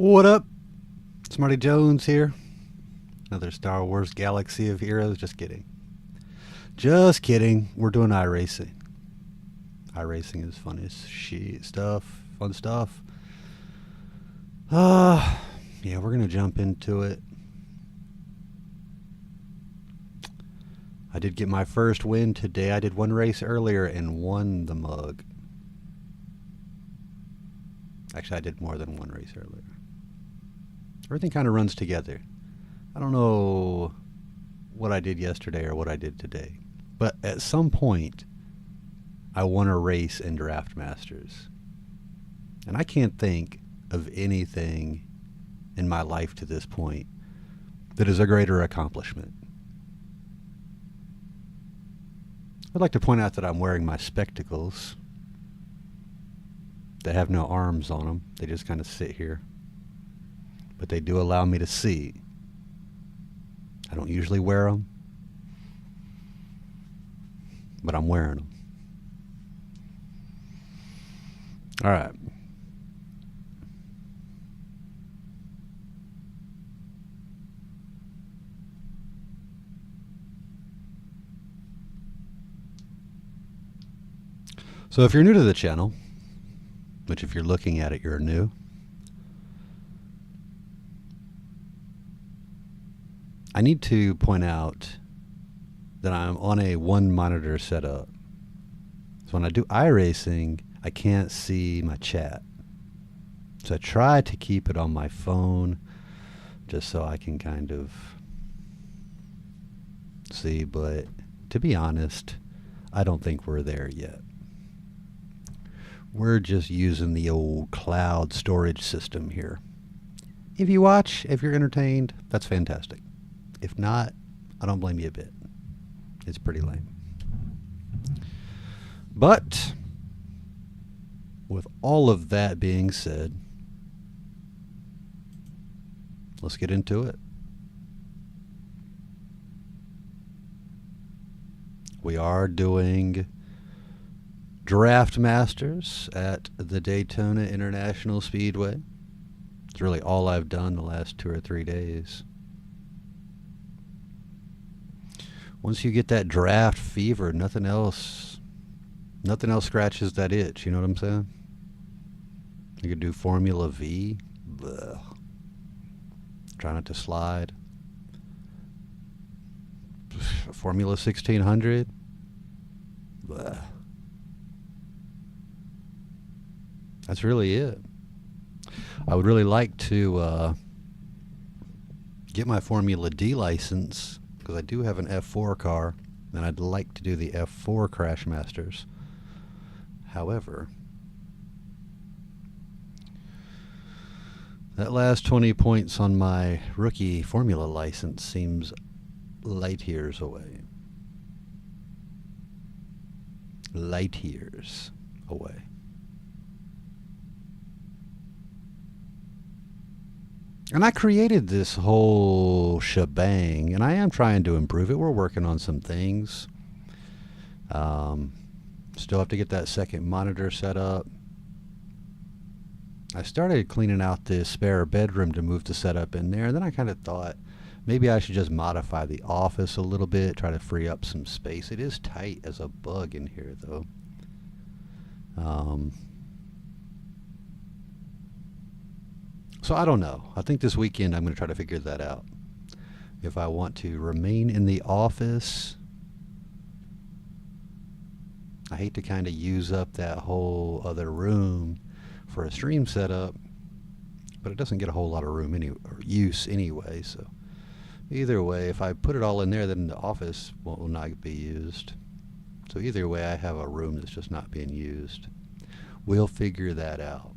What up? Smarty Jones here. Another Star Wars Galaxy of Heroes. Just kidding. Just kidding. We're doing Iracing. Iracing is fun as shit stuff. Fun stuff. Yeah, we're going to jump into it. I did get my first win today. I did one race earlier and won the mug. Actually, I did more than one race earlier. Everything kind of runs together. I don't know what I did yesterday or what I did today. But at some point, I won a race in Draft Masters. And I can't think of anything in my life to this point that is a greater accomplishment. I'd like to point out that I'm wearing my spectacles. They have no arms on them. They just kind of sit here. But they do allow me to see. I don't usually wear them, but I'm wearing them. All right. So if you're new to the channel, which if you're looking at it, you're new, I need to point out that I'm on a one monitor setup. So when I do iRacing, I can't see my chat. So I try to keep it on my phone just so I can kind of see, but to be honest, I don't think we're there yet. We're just using the old cloud storage system here. If you watch, if you're entertained, that's fantastic. If not, I don't blame you a bit. It's pretty lame. But with all of that being said, let's get into it. We are doing Draft Masters at the Daytona International Speedway. It's really all I've done the last 2 or 3 days. Once you get that draft fever, nothing else scratches that itch. You know what I'm saying? You could do Formula V. Blech. Try not to slide. Formula 1600. Blech. That's really it. I would really like to get my Formula D license, because I do have an F4 car, and I'd like to do the F4 Crash Masters. However, that last 20 points on my rookie Formula license seems light years away. Light years away. And I created this whole shebang, and I am trying to improve it. We're working on some things. Still have to get that second monitor set up. I started cleaning out this spare bedroom to move the setup in there, and then I kind of thought maybe I should just modify the office a little bit, try to free up some space. It is tight as a bug in here, though. So I don't know. I think this weekend I'm going to try to figure that out. If I want to remain in the office, I hate to kind of use up that whole other room for a stream setup, but it doesn't get a whole lot of room or use anyway. So either way, if I put it all in there, then the office will not be used. So either way, I have a room that's just not being used. We'll figure that out.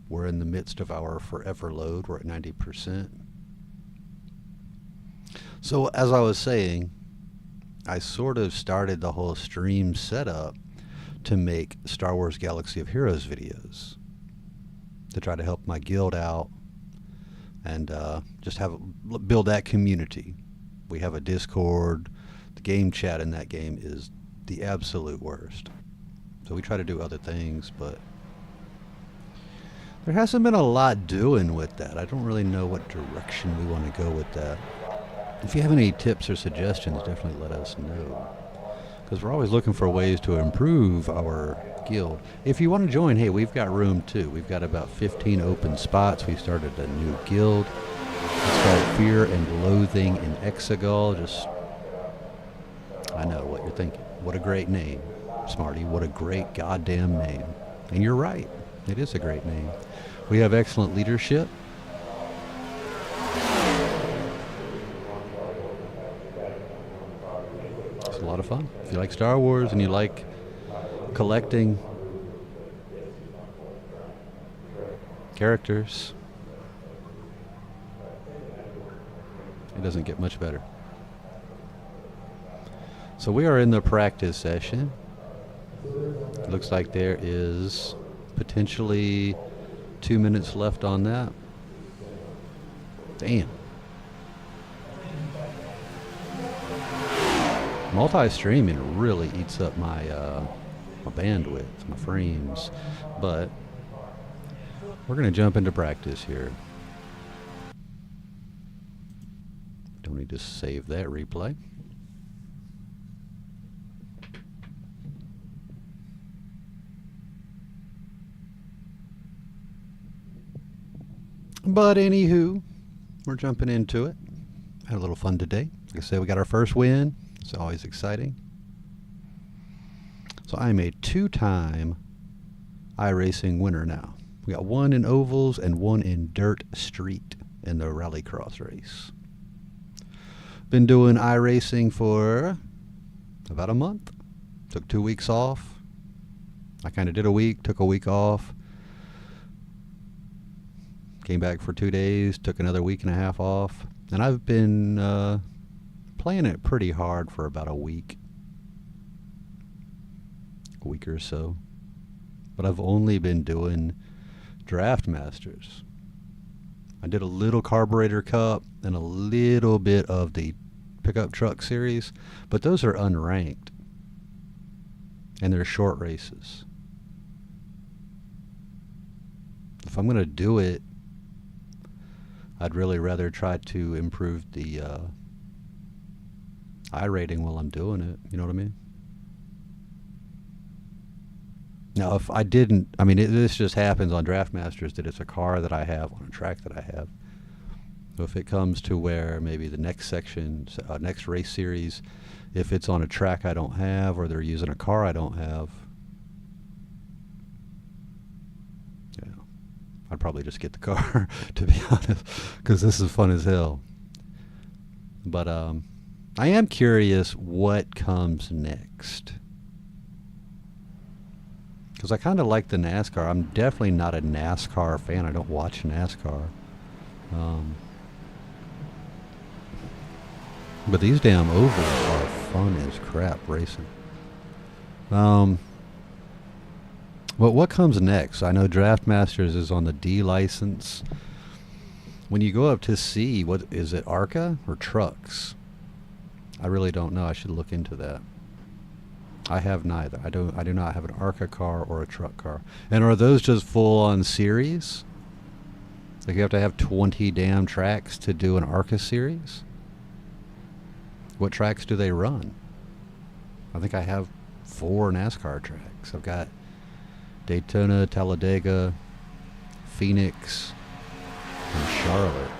We're in the midst of our forever load. We're at 90%. So as I was saying, I sort of started the whole stream setup to make Star Wars Galaxy of Heroes videos, to try to help my guild out and just build that community. We have a Discord. The game chat in that game is the absolute worst. So we try to do other things, but There hasn't been a lot doing with that. I don't really know what direction we want to go with that. If you have any tips or suggestions, definitely let us know. Because we're always looking for ways to improve our guild. If you want to join, hey, we've got room too. We've got about 15 open spots. We started a new guild. It's called Fear and Loathing in Exegol. Just, I know what you're thinking. What a great name, Smarty. What a great goddamn name. And you're right. It is a great name. We have excellent leadership. It's a lot of fun. If you like Star Wars and you like collecting characters, it doesn't get much better. So we are in the practice session. It looks like there is potentially 2 minutes left on that. Damn. Multi-streaming really eats up my my bandwidth, my frames, but we're going to jump into practice here. Don't need to save that replay. But anywho, we're jumping into it. Had a little fun today. Like I said, we got our first win. It's always exciting. So I'm a 2-time Iracing winner now. We got 1 in ovals and 1 in dirt street in the rallycross race. Been doing Iracing for about a month. Took 2 weeks off. I kind of did a week, took a week off. Came back for 2 days, took another week and a half off. And I've been playing it pretty hard for about a week or so. But I've only been doing Draft Masters. I did a little Carburetor Cup and a little bit of the Pickup Truck Series, but those are unranked. And they're short races. If I'm going to do it, I'd really rather try to improve the I rating while I'm doing it. You know what I mean? Now, if I didn't, I mean, this just happens on Draft Masters that it's a car that I have on a track that I have. So if it comes to where maybe the next section, next race series, if it's on a track I don't have or they're using a car I don't have, I'd probably just get the car, to be honest, because this is fun as hell. But I am curious what comes next. Because I kind of like the NASCAR. I'm definitely not a NASCAR fan. I don't watch NASCAR. But these damn ovals are fun as crap racing. But what comes next? I know Draft Masters is on the D license. When you go up to C, what is it, ARCA or trucks? I really don't know. I should look into that. I have neither. I do not have an ARCA car or a truck car. And are those just full on series? Like you have to have 20 damn tracks to do an ARCA series? What tracks do they run? I think I have 4 NASCAR tracks. I've got Daytona, Talladega, Phoenix, and Charlotte.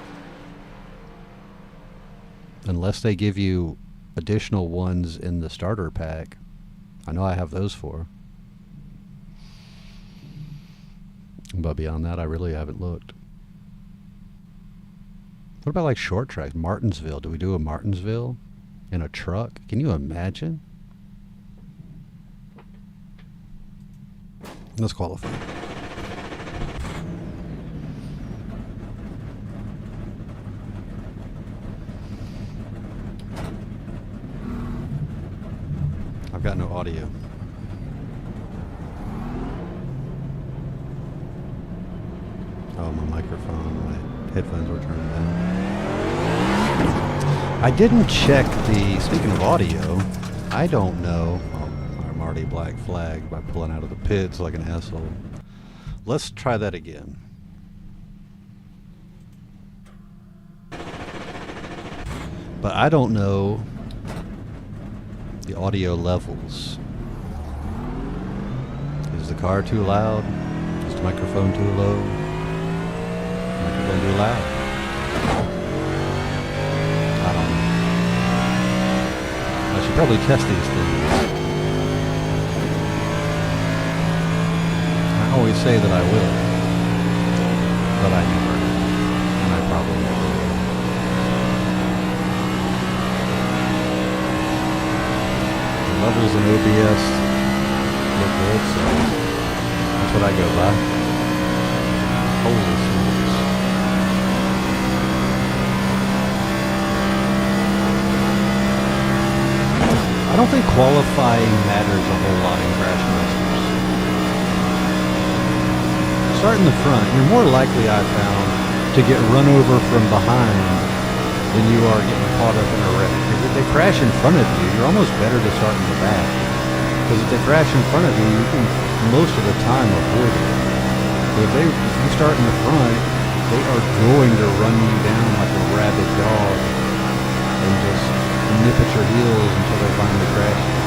Unless they give you additional ones in the starter pack. I know I have those 4. But beyond that, I really haven't looked. What about like short tracks? Martinsville. Do we do a Martinsville in a truck? Can you imagine? Let's qualify. I've got no audio. Oh, my microphone, my headphones were turned down. I didn't check the, speaking of audio, I don't know. I'm already black flagged by pulling out of the pits like an asshole. Let's try that again. But I don't know the audio levels. Is the car too loud? Is the microphone too low? Microphone too loud? I don't know. I should probably test these things. I always say that I will, but I never, and I probably never will. The levels in OBS look good, so that's what I go by. Holy smokes. I don't think qualifying matters a whole lot in Crash Masters. Start in the front. You're more likely, I found, to get run over from behind than you are getting caught up in a wreck. If they crash in front of you, you're almost better to start in the back. Because if they crash in front of you, you can most of the time avoid it. But if you start in the front, they are going to run you down like a rabid dog and just nip at your heels until they finally crash you.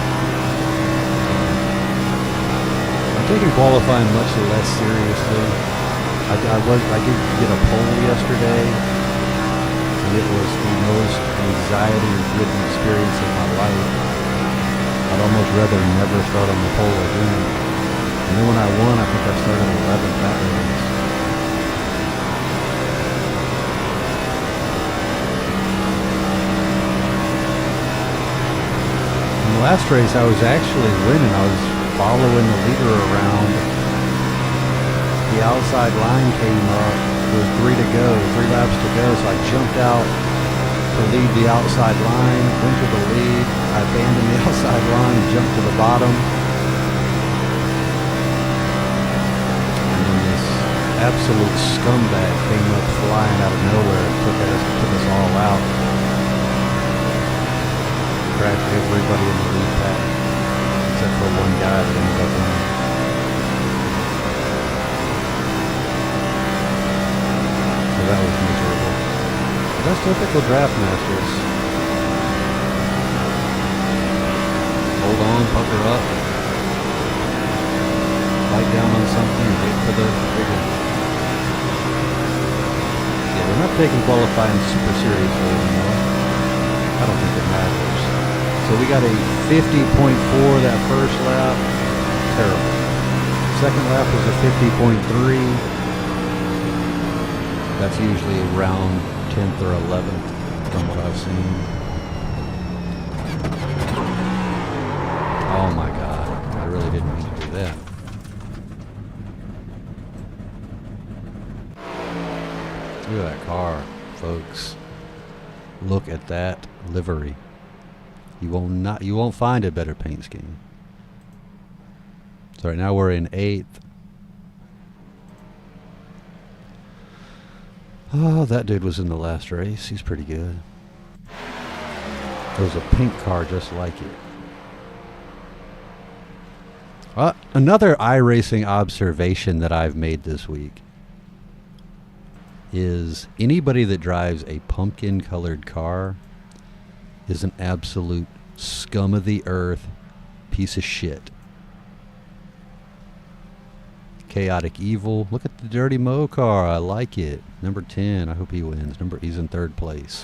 I'm taking qualifying much less seriously. I did get a pole yesterday, and it was the most anxiety-ridden experience of my life. I'd almost rather never start on the pole again. And then when I won, I think I started 11th that race. In the last race, I was actually winning. I was following the leader around. The outside line came up. There was 3 to go, 3 laps to go, so I jumped out to lead the outside line, went to the lead. I abandoned the outside line, jumped to the bottom. And then this absolute scumbag came up flying out of nowhere and took us all out. Crashed everybody in the lead pack, except for one guy that ended up winning. So that was miserable. But that's typical Draft Masters. Hold on, pucker up, bite down on something, and wait for the trigger. Yeah, we're not taking qualifying super seriously anymore. I don't think it matters. So we got a 50.4 that first lap. Terrible. Second lap was a 50.3. That's usually around 10th or 11th from what I've seen. Oh my God. I really didn't mean to do that. Look at that car, folks. Look at that livery. You won't find a better paint scheme. So right now we're in 8th. Oh, that dude was in the last race. He's pretty good. There was a pink car just like it. Another iRacing observation that I've made this week is anybody that drives a pumpkin-colored car is an absolute scum of the earth piece of shit. Chaotic evil. Look at the Dirty Mo car. I like it. Number 10. I hope he wins. He's in 3rd place.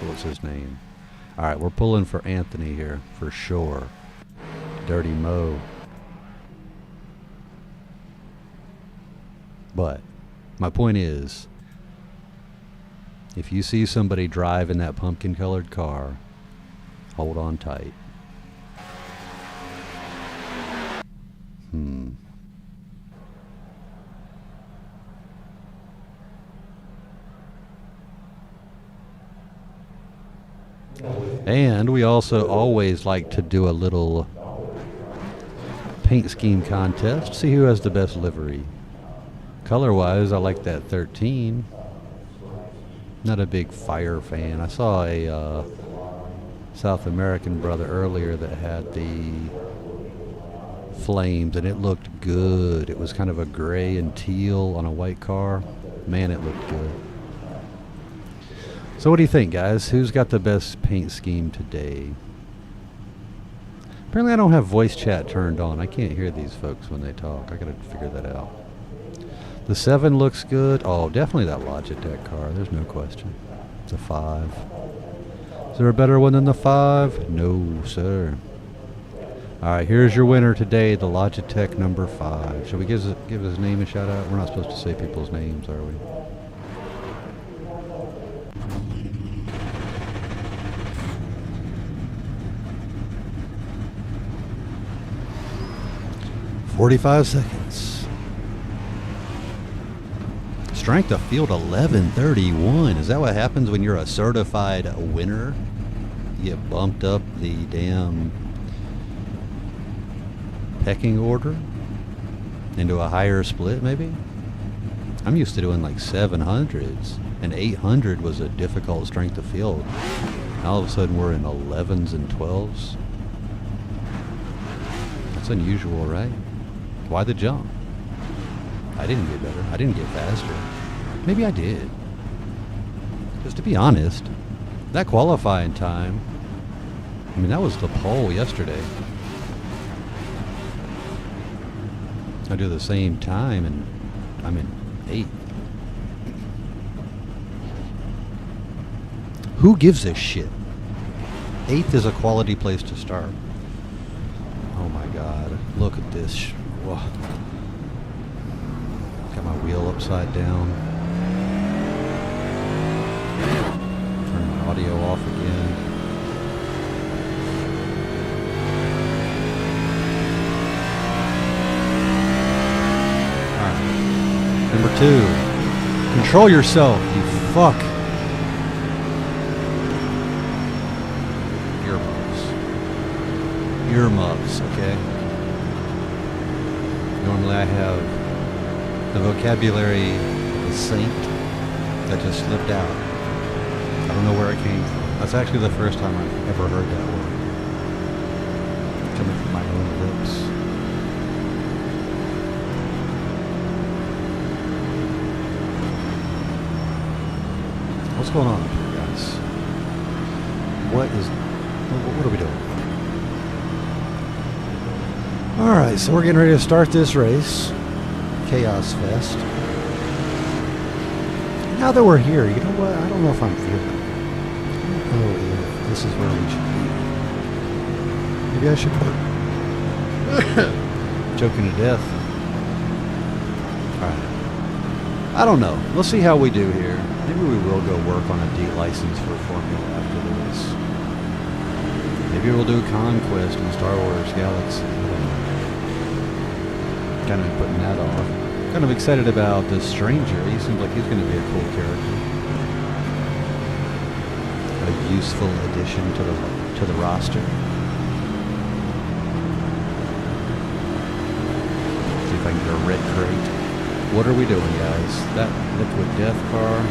What's his name? All right, we're pulling for Anthony here for sure. Dirty Mo. But my point is, if you see somebody drive in that pumpkin-colored car, hold on tight. And we also always like to do a little paint scheme contest. See who has the best livery. Color-wise, I like that 13. Not a big fire fan. I saw a South American brother earlier that had the flames, and it looked good. It was kind of a gray and teal on a white car. Man, it looked good. So what do you think, guys? Who's got the best paint scheme today? Apparently I don't have voice chat turned on. I can't hear these folks when they talk. I gotta figure that out. The 7 looks good. Oh, definitely that Logitech car. There's no question. It's a 5. Is there a better one than the 5? No, sir. All right, here's your winner today, the Logitech number 5. Shall we give his name a shout out? We're not supposed to say people's names, are we? "45 seconds. Strength of field 1131. Is that what happens when you're a certified winner? You get bumped up the damn pecking order into a higher split, maybe? I'm used to doing like 700s, and 800 was a difficult strength of field. Now all of a sudden we're in 11s and 12s. That's unusual, right? Why the jump? I didn't get better. I didn't get faster. Maybe I did. Because to be honest, that qualifying time, I mean, that was the pole yesterday. I do the same time and I'm in 8th. Who gives a shit? 8th is a quality place to start. Oh my God, look at this. Whoa. Got my wheel upside down. Turn my audio off again. Alright. Number 2. Control yourself, you fuck. Earmuffs, okay? Normally I have the vocabulary of a saint that just slipped out. I don't know where it came from. That's actually the first time I've ever heard that word coming from my own lips. What's going on up here, guys? What are we doing? Alright, so we're getting ready to start this race. Chaos Fest. Now that we're here, you know what? I don't know if I'm feeling it. I don't know if this is where we should be. Maybe I should put choking to death. Alright. I don't know. We'll see how we do here. Maybe we will go work on a D license for Formula after this. Maybe we'll do Conquest in Star Wars Galaxy. Kind of putting that off. Kind of excited about the stranger. He seems like he's going to be a cool character. A useful addition to the roster. See if I can get a red crate. What are we doing, guys? That liquid death car.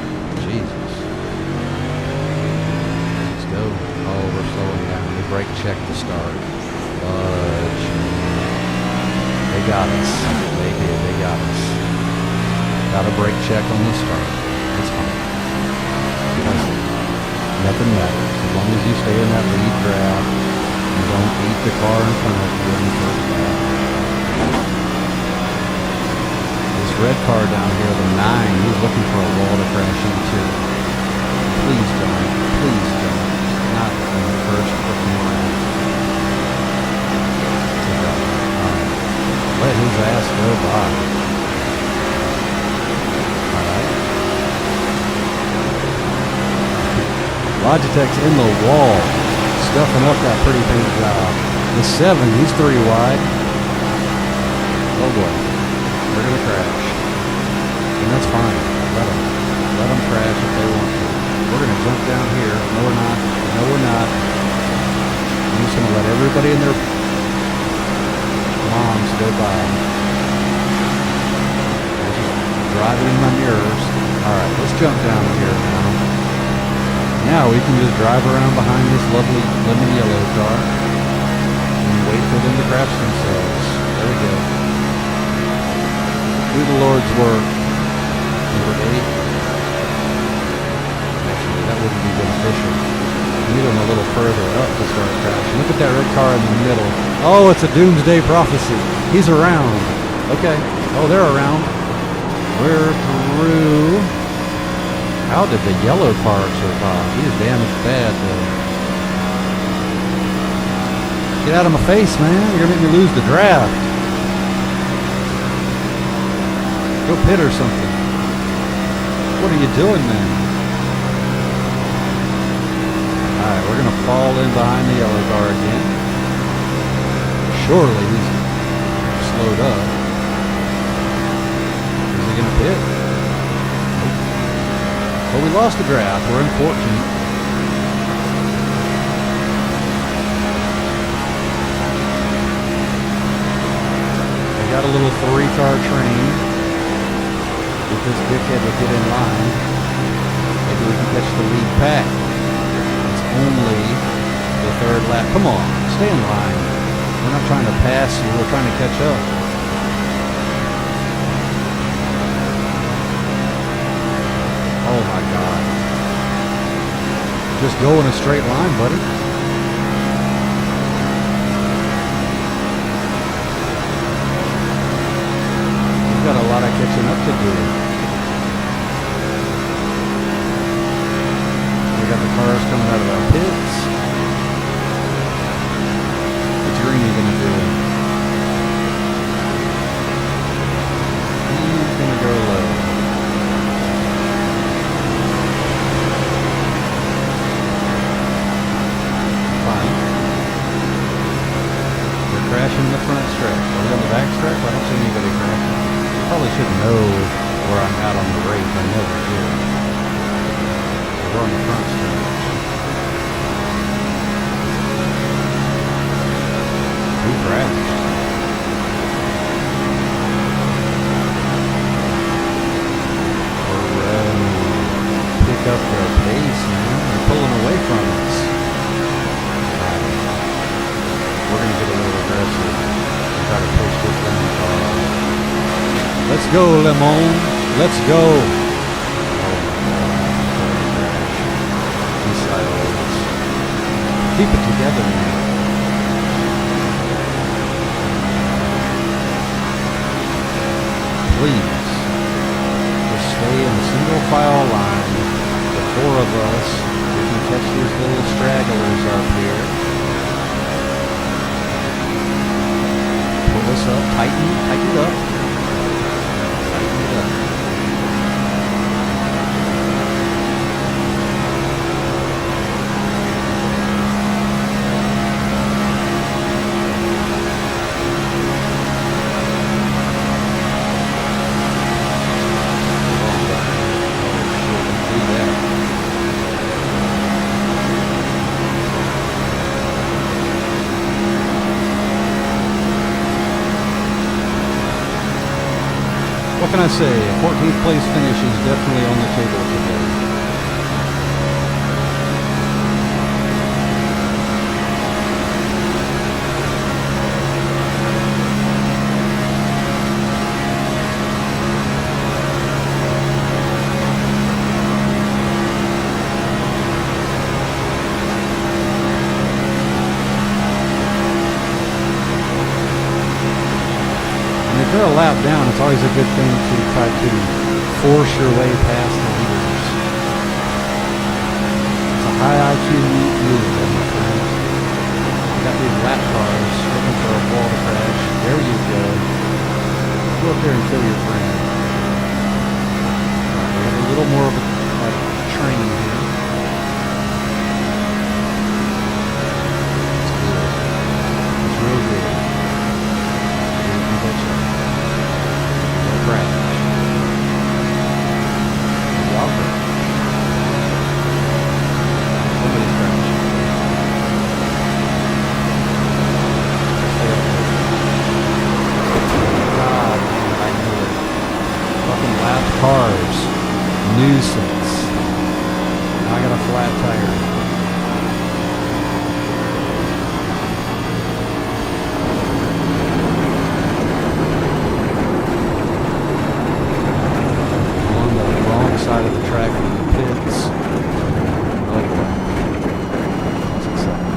Jesus. Let's go. Oh, we're slowing down. The brake check to start. Fudge. They got us. They did. They got us. Got a brake check on the start. It's fine. Because nothing matters. As long as you stay in that lead grab, you don't eat the car in front of you in the first lap. This red car down here, the 9, he's looking for a wall to crash into. Please don't. Please don't. Not in the first freaking round. Let his ass go by. Alright. Logitech's in the wall, stuffing up that pretty paint job. The 7, he's 3 wide. Oh boy. We're gonna crash. And that's fine. Let them crash if they want to. We're gonna jump down here. No, we're not. No, we're not. I'm just gonna let everybody in their moms go by. I'm just driving in my mirrors. Alright, let's jump down here now. Now we can just drive around behind this lovely lemon yellow car and wait for them to crash themselves. There we go. Do the Lord's work. Number 8. Actually, that wouldn't be Oh, it's a doomsday prophecy. He's around. Okay. Oh, they're around. We're through. How did the yellow car survive? He is damaged bad, though. Get out of my face, man. You're going to make me lose the draft. Go pit or something. What are you doing, man? Alright, we're going to fall in behind the yellow car again. Surely he's slowed up. Is he going to pit? Nope. Well, we lost the draft. We're in 14th. Got a little 3-car train. If this dickhead would get in line, maybe we can catch the lead pack. It's only the 3rd lap. Come on, stay in line. We're not trying to pass you, we're trying to catch up. Oh my God. Just go in a straight line, buddy. Got a lot of catching up to do. We got the cars coming out of our pits. What's Greeny gonna do? He's gonna go low. Fine. They're crashing the front stretch. Are we on the back stretch? I don't see anybody crashing. Probably should know where I'm at on the race. I never do. We're on the front stretch. Who crashed? Pick up their pace, man. They're pulling away from us. We're going to get a little aggressive and try to push this down. Let's go, Lemon. Let's go. Oh my God. Missiles. Keep it together, man. Please. Just stay in a single file line. The 4 of us. We can catch these little stragglers up here. Pull this up. Tighten it up. What can I say? A 14th place finish is definitely on the table today. If they're a lap down, it's always a good thing to try to force your way past the leaders. It's a high IQ move, my friend. You got these lap cars looking for a wall to crash. There you go. Go up there and kill your friend. We have a little more of a train here. It's good. It's real good. Cars, nuisance. Now I got a flat tire. On the wrong side of the track in the pits. Oh boy. That's exciting.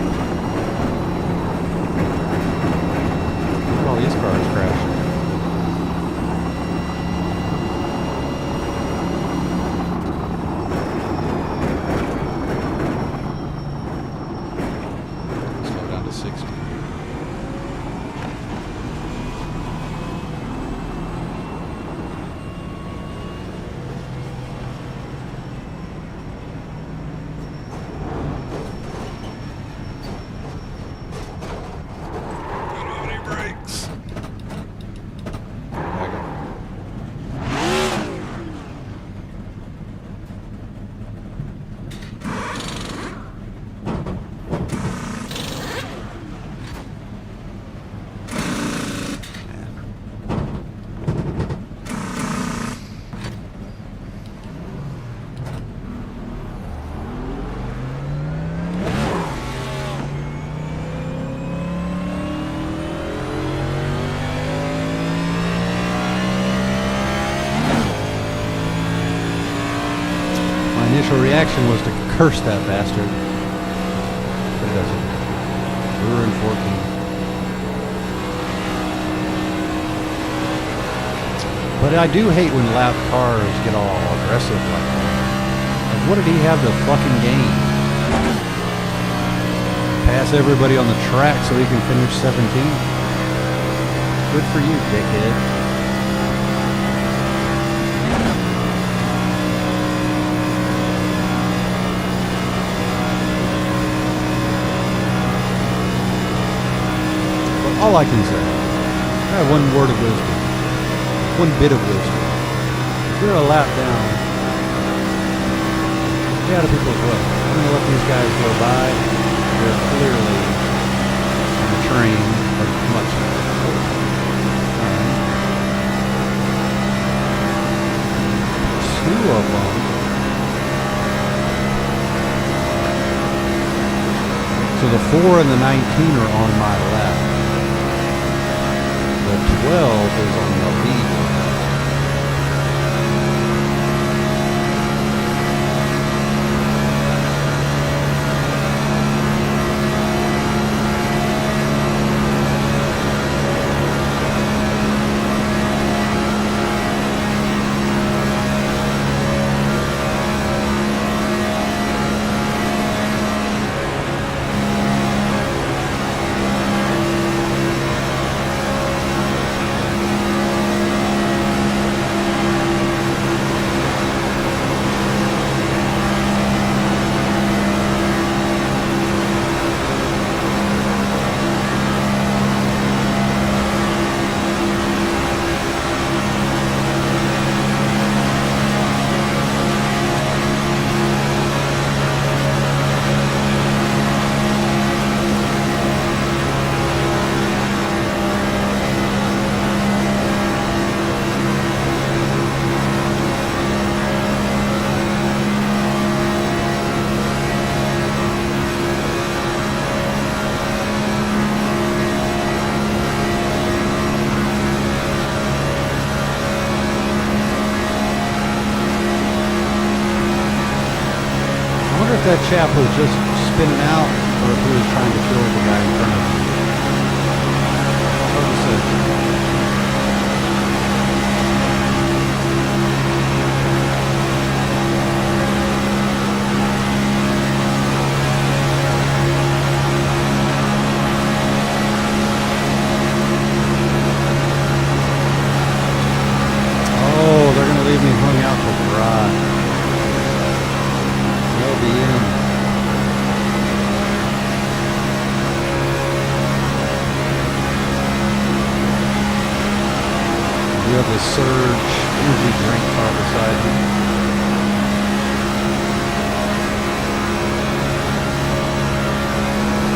reaction was to curse that bastard. But it doesn't. We were in 14. But I do hate when lap cars get all aggressive like that. Like, what did he have to fucking gain? Pass everybody on the track so he can finish 17th? Good for you, dickhead. All I can say, I have one word of wisdom, one bit of wisdom. If you're a lap down, stay out of people's way. I'm going to let these guys go by. They're clearly on a train of much more. Two of them. So the 4 and the 19 are on my left. The 12 is on the lead. If that chap was just spinning out or if he was trying to kill the guy in front of him. Hard to say. Oh, they're going to leave me hung out to dry. They'll be in. You have the Surge energy drink car beside you.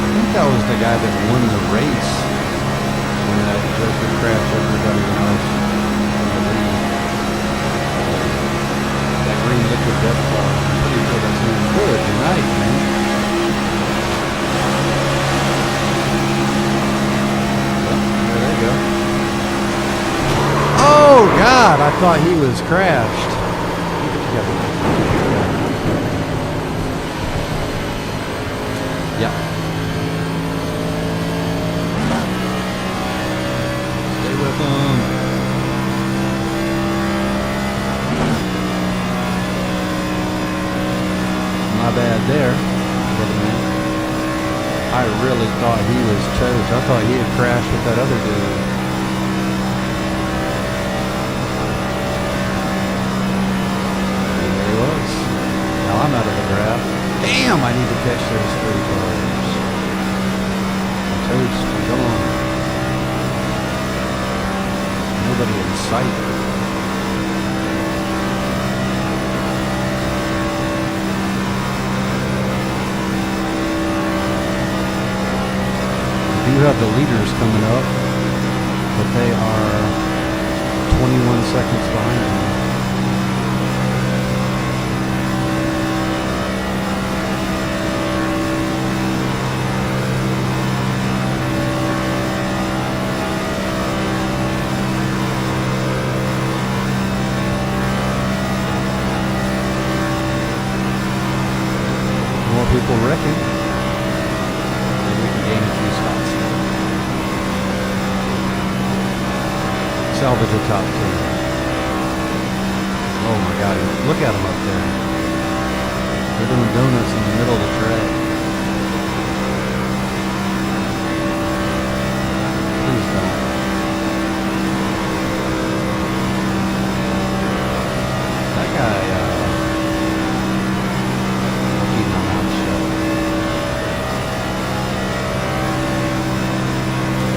I think that was the guy that won the race when that Joker crashed everybody else in the lead. That green liquid death car. I'm pretty sure that's him. Good night, man. Well, there you go. Oh, God, I thought he was crashed. Keep it together. Yeah. Stay with him. My bad there, brother man. I really thought he was toast. I thought he had crashed with that other dude. I'm out of the draft. Damn, I need to catch those 3 cars. Toast, we're gone. Nobody in sight. We do have the leaders coming up, but they are 21 seconds behind me. salvage a top 10. Oh my God, look at them up there. They're doing donuts in the middle of the track. Please don't. That guy, I'll keep my mouth shut.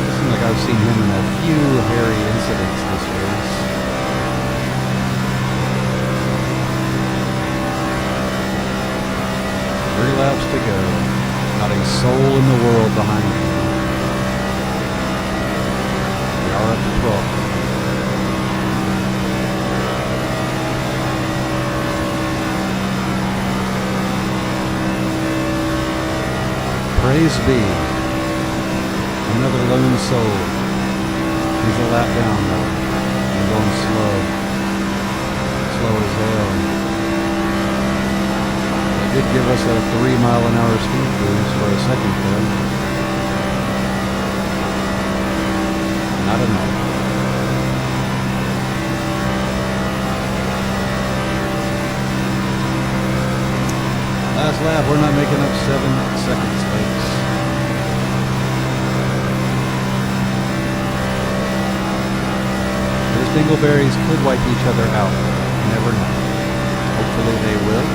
It seems like I've seen him in a few hairy incidents this race. 3 laps to go. Not a soul in the world behind me. We are up to 12. Praise be. Another lone soul. He's a lap down though. I'm going slow. Slow as hell. Did give us a 3-mile-an-hour speed boost for a second there. Not enough. Last lap, we're not making up 7 seconds, folks. Those dingleberries could wipe each other out. Never know. Hopefully they will.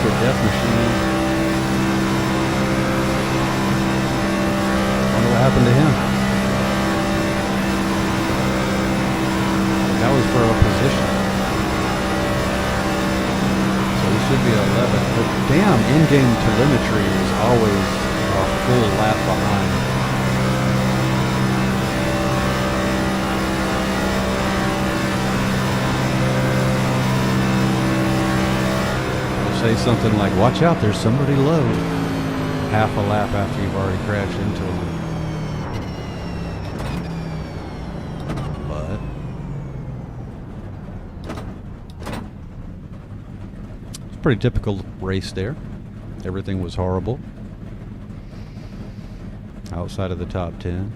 Death machine. Wonder what happened to him. That was for a position. So he should be 11. But damn, in-game telemetry is always a full lap behind. Say something like, watch out, there's somebody low. Half a lap after you've already crashed into them. But it's a pretty typical race there. Everything was horrible. Outside of the top 10.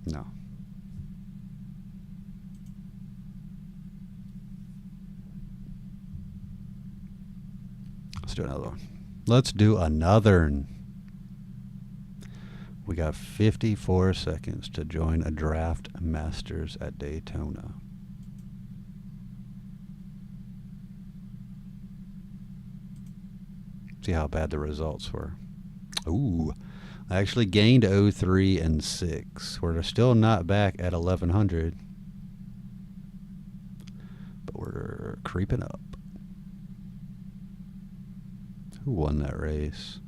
No. Let's do another one. Let's do another. We got 54 seconds to join a draft Masters at Daytona. See how bad the results were. Ooh. I actually gained 03 and 6. We're still not back at 1100. But we're creeping up. Who won that race?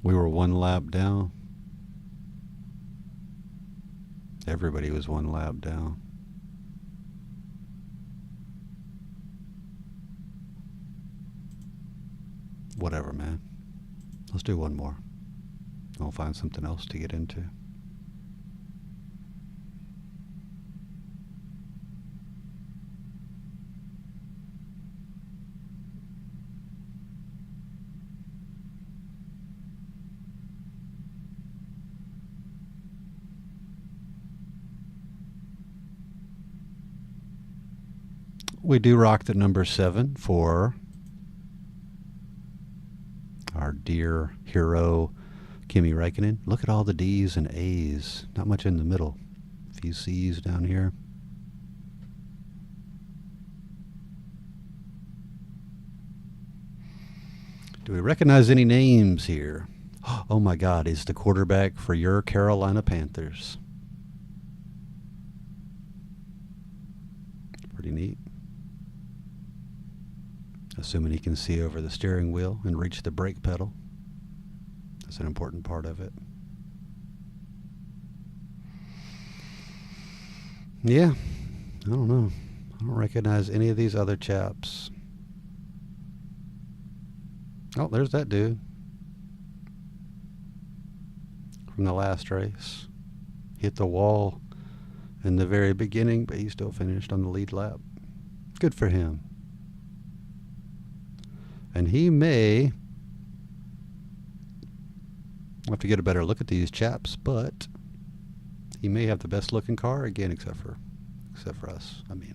We were 1 lap down. Everybody was 1 lap down. Whatever, man. Let's do one more. I'll find something else to get into. We do rock the number 7 for our our dear hero, Kimi Räikkönen. Look at all the D's and A's. Not much in the middle. A few C's down here. Do we recognize any names here? Oh my God, is the quarterback for your Carolina Panthers. Pretty neat. Assuming he can see over the steering wheel and reach the brake pedal. That's an important part of it. Yeah, I don't know. I don't recognize any of these other chaps. Oh, there's that dude from the last race. Hit the wall in the very beginning, but he still finished on the lead lap. Good for him. And he may have to get a better look at these chaps, but he may have the best looking car again, except for us. I mean,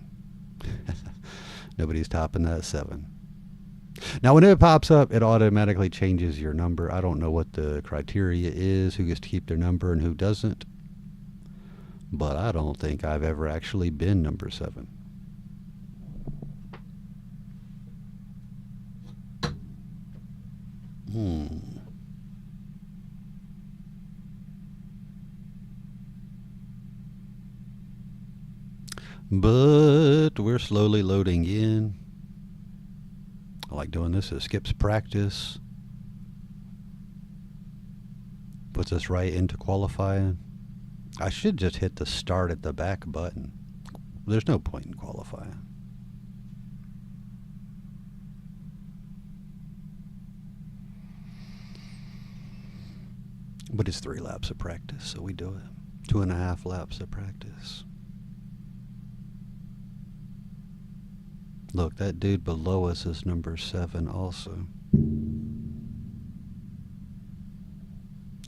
nobody's topping that 7. Now, when it pops up, it automatically changes your number. I don't know what the criteria is, who gets to keep their number and who doesn't. But I don't think I've ever actually been number 7. But we're slowly loading in. I like doing this. It skips practice. Puts us right into qualifying. I should just hit the start at the back button. There's no point in qualifying. But it's 3 laps of practice, so we do it. 2.5 laps of practice. Look, that dude below us is number 7 also.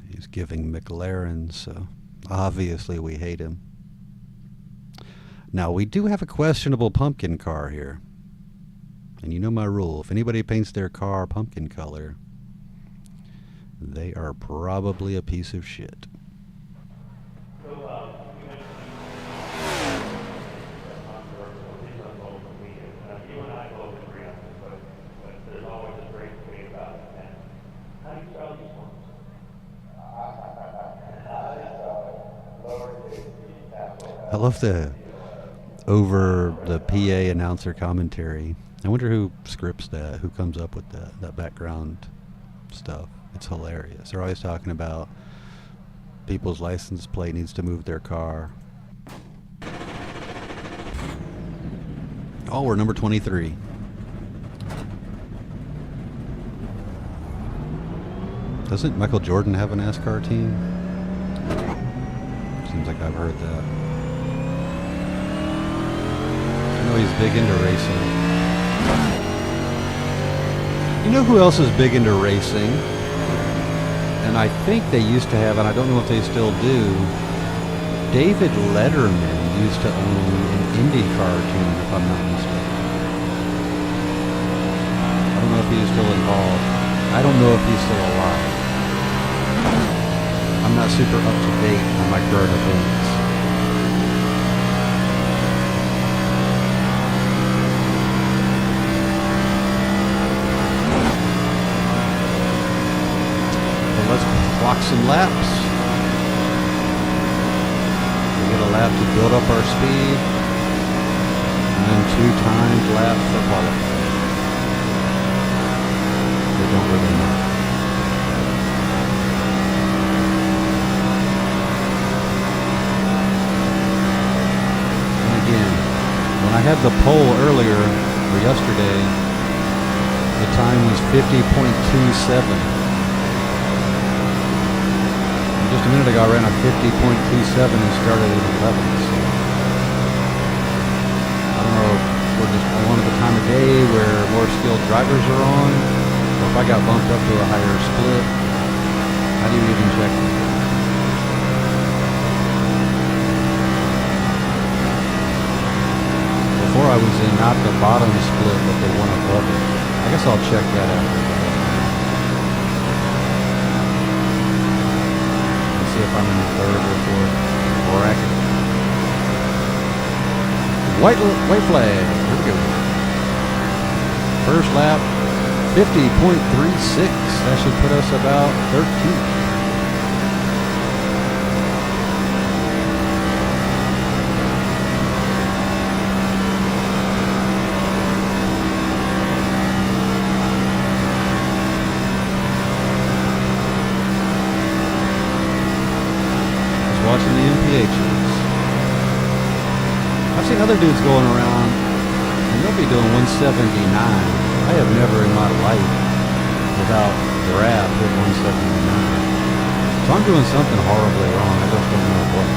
He's giving McLaren, so obviously we hate him. Now, we do have a questionable pumpkin car here. And you know my rule. If anybody paints their car pumpkin color, they are probably a piece of shit. I love the over the PA announcer commentary. I wonder who scripts that, who comes up with that background stuff. It's hilarious. They're always talking about people's license plate needs to move their car. Oh, we're number 23. Doesn't Michael Jordan have a NASCAR team? Seems like I've heard that. I know he's big into racing. You know who else is big into racing? And I think they used to have, and I don't know if they still do, David Letterman used to own an IndyCar team, if I'm not mistaken. I don't know if he's still involved. I don't know if he's still alive. I'm not super up to date on my current events. So let's clock some laps. We get a lap to build up our speed, and then 2 timed laps for qualifying. They don't really matter. When I had the poll earlier, or yesterday, the time was 50.27. Just a minute ago, I ran a 50.27 and started at 11. So I don't know if we're just on at the time of day where more skilled drivers are on, or if I got bumped up to a higher split. How do you even check that? Before I was in not the bottom split, but the one above it. I guess I'll check that out. White flag. Here we go. First lap, 50.36. That should put us about 13th. Watching the MPHs. I've seen other dudes going around and they'll be doing 179. I have never in my life without grab hit 179. So I'm doing something horribly wrong. I just don't know what.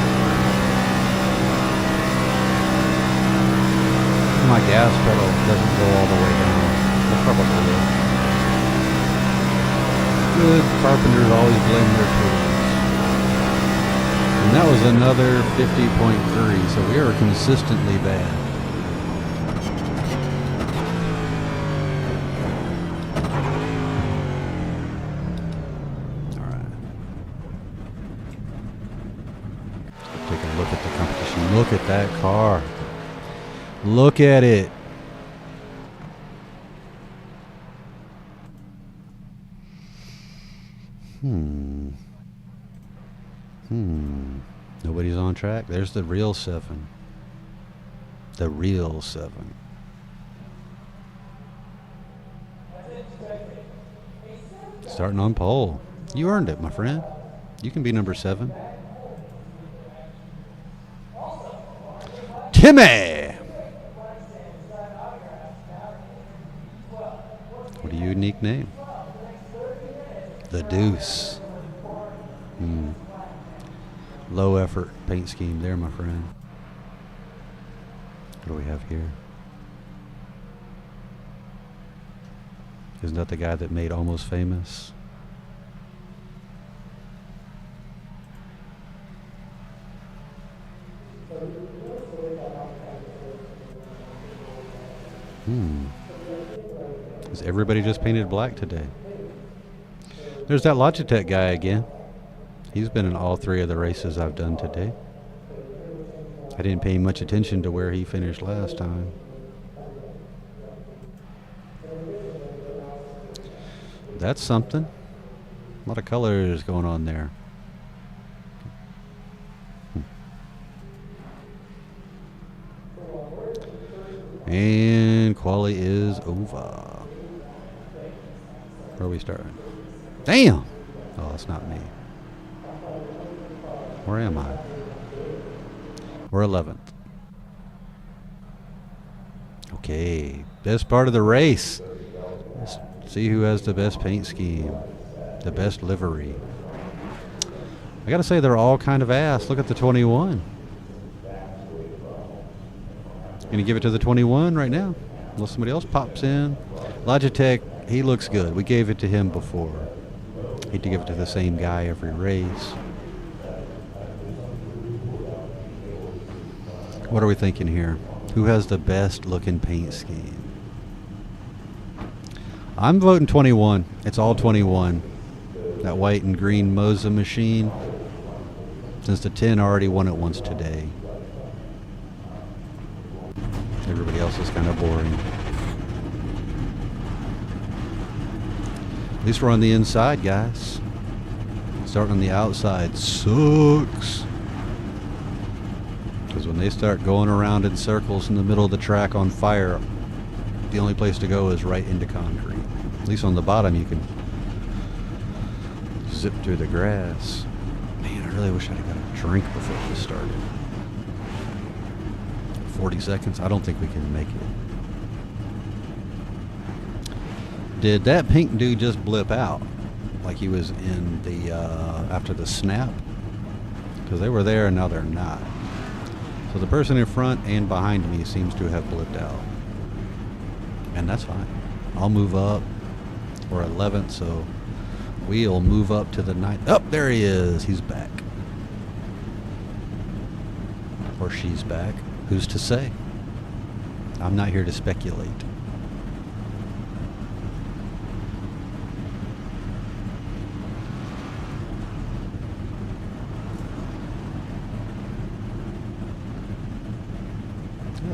My gas pedal doesn't go all the way down. That's probably it. Good carpenters always blame their tools. And that was another 50.3, so we are consistently bad. All right. Let's take a look at the competition. Look at that car. Look at it. Nobody's on track. There's the real 7. The real 7. Starting on pole. You earned it, my friend. You can be number 7. Timmy! What a unique name. The Deuce. Low effort paint scheme there, my friend. What do we have here? Isn't that the guy that made Almost Famous? Is everybody just painted black today? There's that Logitech guy again. He's been in all 3 of the races I've done today. I didn't pay much attention to where he finished last time. That's something. A lot of colors going on there. And quali is over. Where are we starting? Damn! Oh, it's not me. Where am I? We're 11th. Okay, best part of the race. Let's see who has the best paint scheme, the best livery. I gotta say, they're all kind of ass. Look at the 21. Gonna give it to the 21 right now, unless somebody else pops in. Logitech, he looks good. We gave it to him before. Hate to give it to the same guy every race. What are we thinking here? Who has the best looking paint scheme? I'm voting 21. It's all 21. That white and green Moza machine. Since the 10 already won it once today. Everybody else is kind of boring. At least we're on the inside, guys. Starting on the outside sucks. Because when they start going around in circles in the middle of the track on fire, the only place to go is right into concrete. At least on the bottom you can zip through the grass. Man, I really wish I'd have got a drink before this started. 40 seconds? I don't think we can make it. Did that pink dude just blip out? Like he was in the, after the snap? Because they were there and now they're not. So the person in front and behind me seems to have blipped out. And that's fine. I'll move up. We're 11th, so we'll move up to the 9th. Oh, there he is. He's back. Or she's back. Who's to say? I'm not here to speculate.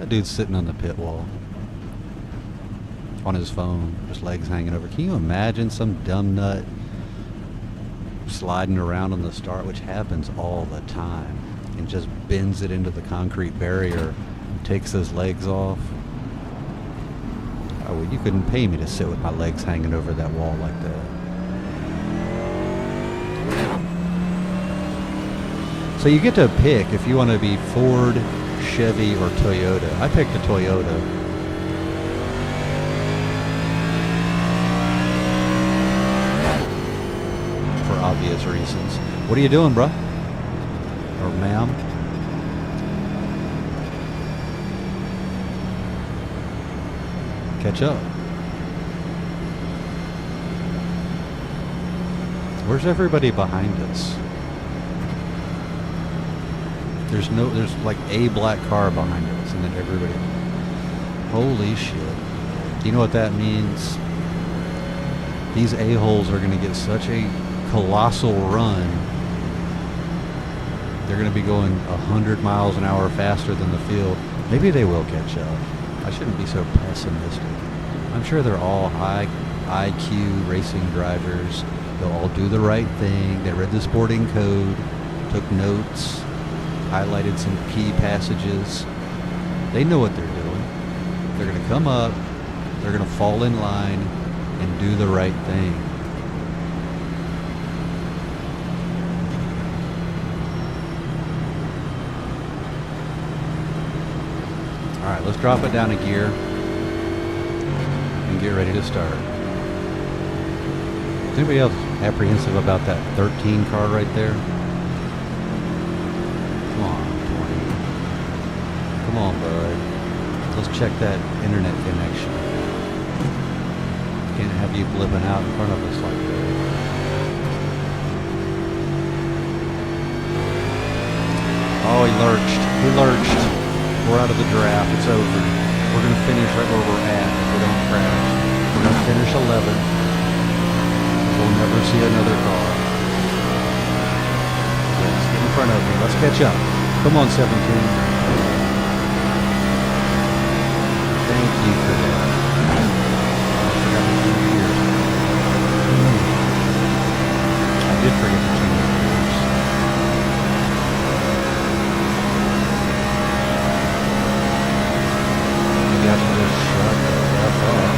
That dude's sitting on the pit wall on his phone, his legs hanging over. Can you imagine some dumb nut sliding around on the start, which happens all the time, and just bends it into the concrete barrier and takes his legs off? Oh, well, you couldn't pay me to sit with my legs hanging over that wall like that. So you get to pick if you want to be Ford, Chevy, or Toyota. I picked a Toyota. For obvious reasons. What are you doing, bruh? Or ma'am? Catch up. Where's everybody behind us? There's like a black car behind us, and then everybody. Holy shit. Do you know what that means? These a-holes are going to get such a colossal run. They're going to be going 100 miles an hour faster than the field. Maybe they will catch up. I shouldn't be so pessimistic. I'm sure they're all high IQ racing drivers. They'll all do the right thing. They read the sporting code, took notes, highlighted some key passages. They know what they're doing. They're going to come up, they're going to fall in line and do the right thing. All right, let's drop it down a gear and get ready to start. Is anybody else apprehensive about that 13 car right there? Come on, 20. Come on, bud. Let's check that internet connection. Can't have you blipping out in front of us like that. Oh, he lurched. He lurched. We're out of the draft. It's over. We're going to finish right where we're at if we don't crash. We're going to finish 11th. We'll never see another car. Yes, get in front of me. Let's catch up. Come on, 17. Thank you for that. I forgot to change gears. I did forget to change gears. Maybe I should just shut the F up.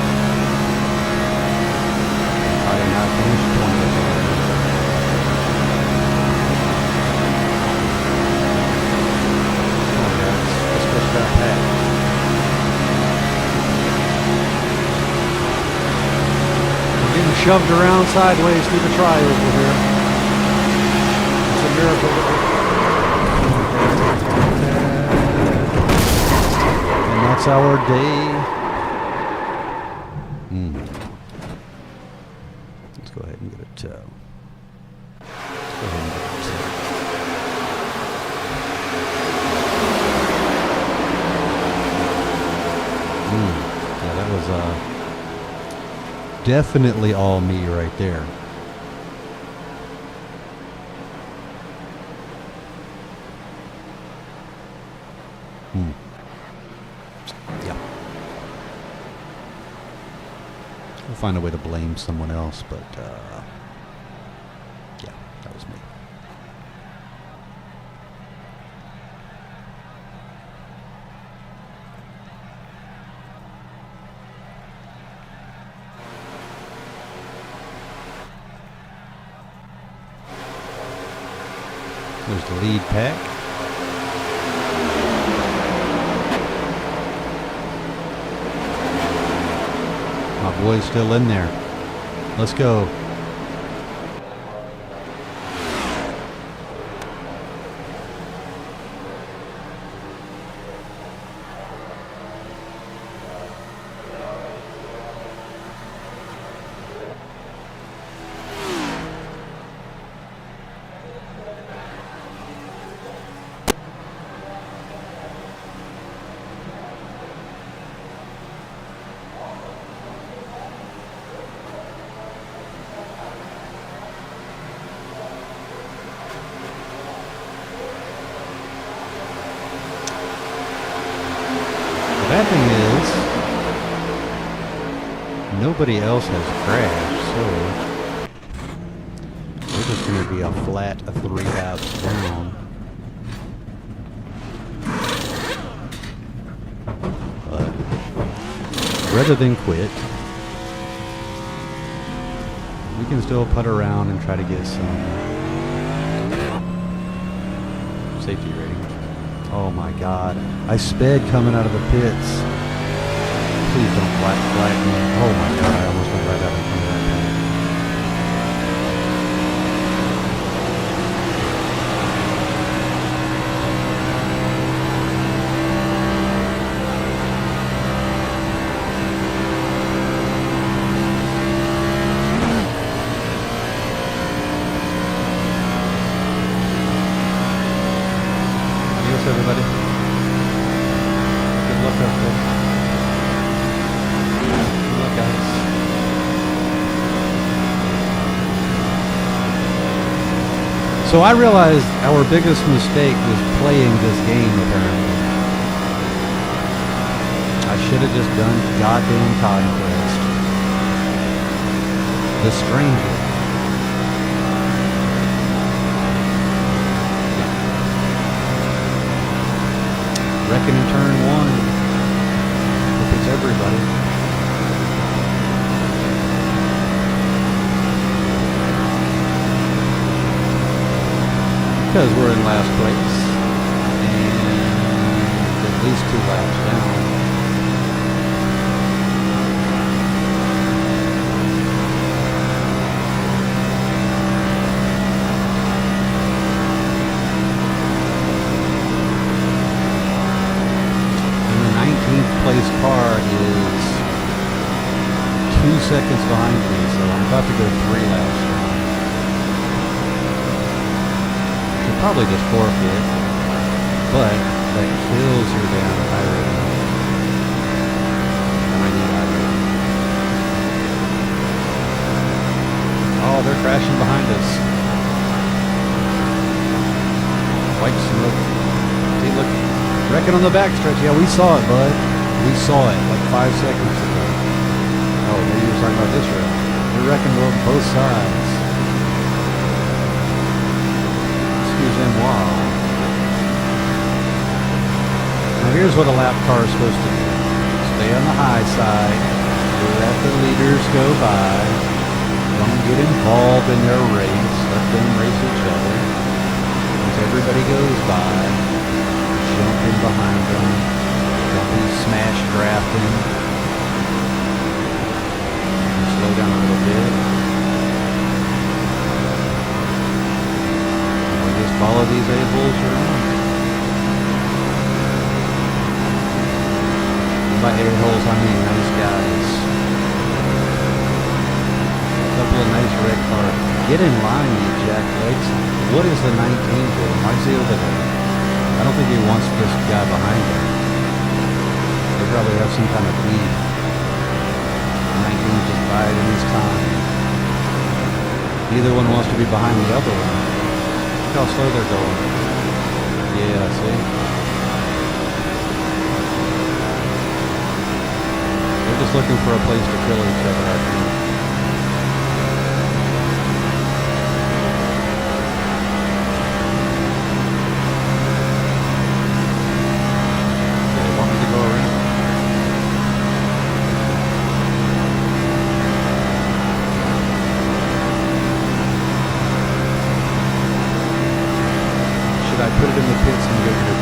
I did not finish 20th. Let's push that back. We're getting shoved around sideways through the tri-oval here. It's a miracle. And that's our day. Let's go ahead and get a tow. Let's go ahead and get a tow. Yeah, that was definitely all me right there. Yeah. We'll find a way to blame someone else, but yeah, that was me. There's the lead pack. My boy's still in there. Let's go. Bad thing is, nobody else has crashed, so we're just going to be a flat 3 laps down. But rather than quit, we can still putt around and try to get some safety rating. Oh my God. I sped coming out of the pits. Please don't flat me. Oh my God, I almost went right out in front of that pit. Everybody. Good luck out there. Good luck, guys. So I realized our biggest mistake was playing this game, apparently. I should have just done goddamn Conquest. The Stranger. Reckon in turn 1, if it's everybody. Because we're in last place, and at least 2 laps down. Place car is 2 seconds behind me, so I'm about to go 3 laps. Should probably just forfeit, but that kills your damn high rating. And I need high rating. Oh, they're crashing behind us. White smoke. See, look. Wrecking on the backstretch. Yeah, we saw it, bud. We saw it like 5 seconds ago. Oh, maybe you were talking about this road. They're wrecking both sides. Excusez-moi. Now here's what a lap car is supposed to do. Stay on the high side. Let the leaders go by. Don't get involved in their race. Let them race each other. Once everybody goes by, jump in behind them. Don't be smash drafting. Slow down a little bit. And just follow these a-holes around. And by a-holes, I mean nice guys. A couple of nice red cars. Get in line, you jacklegs. What is the 19 doing? Why is he over there? I don't think he wants this guy behind him. They probably have some kind of beef. 19 just biding his time. Neither one wants to be behind the other one. Look how slow they're going. Yeah, see? They're just looking for a place to kill each other, I think. Put it in the pits and go to it.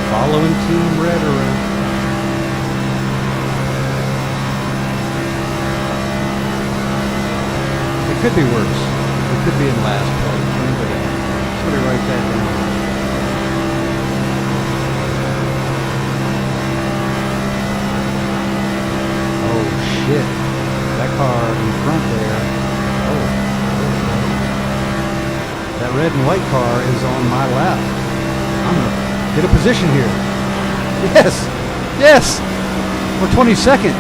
Following Team Red around. It could be worse. It could be in last place. Somebody write that down. shit. That car in front there. Oh. That red and white car is on my lap. I'm going to get a position here. Yes. Yes. We're 22nd.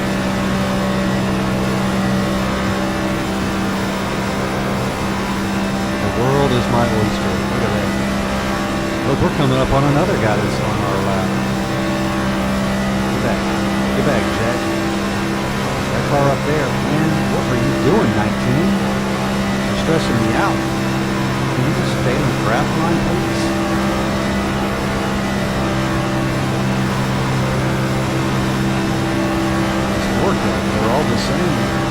The world is my oyster. Look at that. Look, we're coming up on another guy that's on our lap. Get back. Get back, Jack. That car up there. Man, what were you doing, 19? You're stressing me out. Can you just stay in the craft line, please? It's working. They're all the same.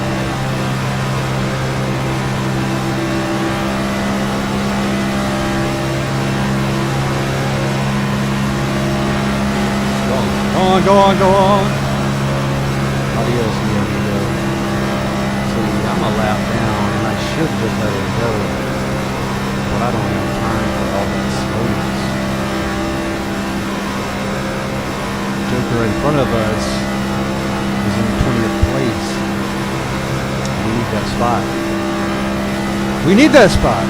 Go on. Adios, mi amigo. See, I'm a lap down, and I should just let it go. But I don't have time for all that slowness. Joker in front of us is in 20th place. We need that spot. We need that spot.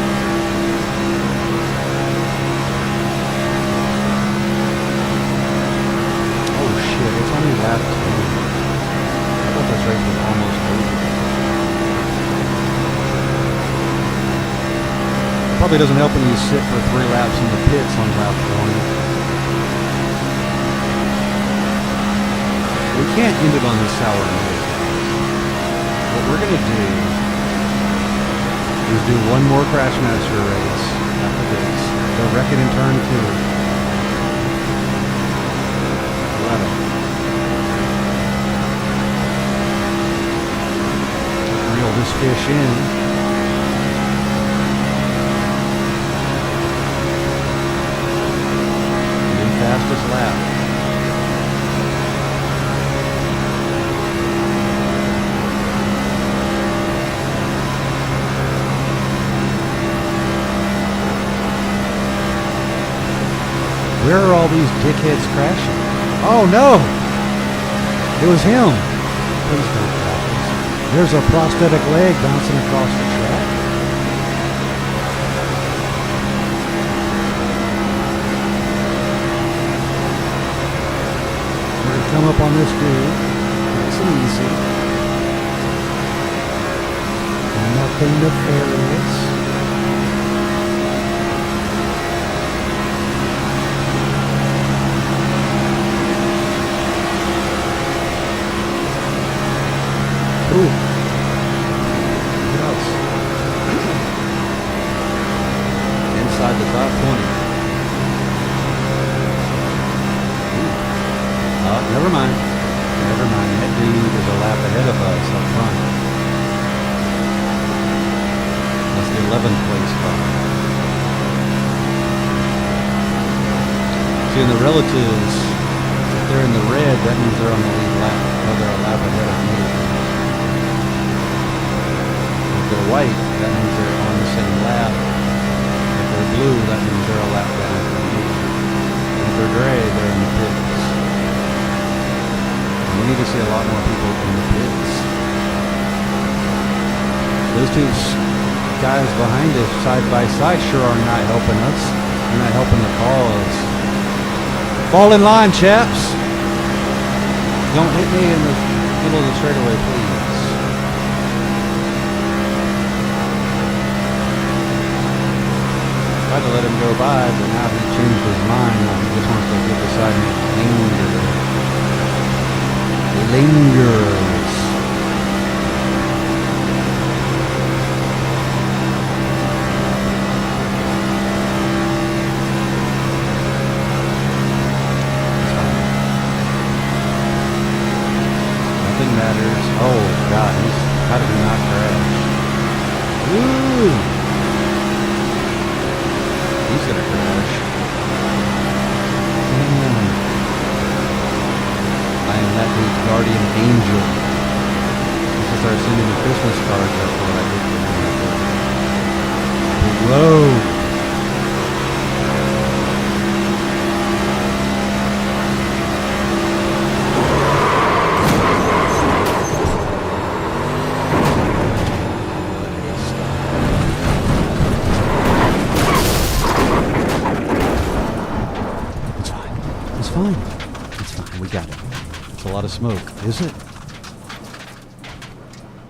It's only lap 2. I thought this race was almost over. Probably doesn't help when you sit for 3 laps in the pits on lap 1. We can't end it on this sour note. What we're going to do is do one more Crashmaster race after this. Go wreck it in turn 2. Reel this fish in. New fastest lap. Where are all these dickheads crashing? Oh no! It was him. Please don't crash. There's a prosthetic leg bouncing across the track. We're going to come up on this dude. Nice and easy. Nothing nefarious. Ooh. What else? Inside the top 20. Never mind. That dude is a lap ahead of us up front. That's the 11th place car. See, in the relatives, if they're in the red, that means they're on the lead lap. Or they're a lap ahead of me. If they're white, that means they're on the same lap. If they're blue, that means they're a lap down from me. If they're gray, they're in the pits. And we need to see a lot more people in the pits. Those two guys behind us, side by side, sure are not helping us. They're not helping the cause. Fall in line, chaps. Don't hit me in the middle of the straightaway, please. Tried to let him go by, but now he changed his mind. He just wants to get beside me. Lingers. Nothing matters. Oh God, how did he not crash? Ooh. He's gonna crash. I am that dude's guardian angel. lot of smoke. Is it?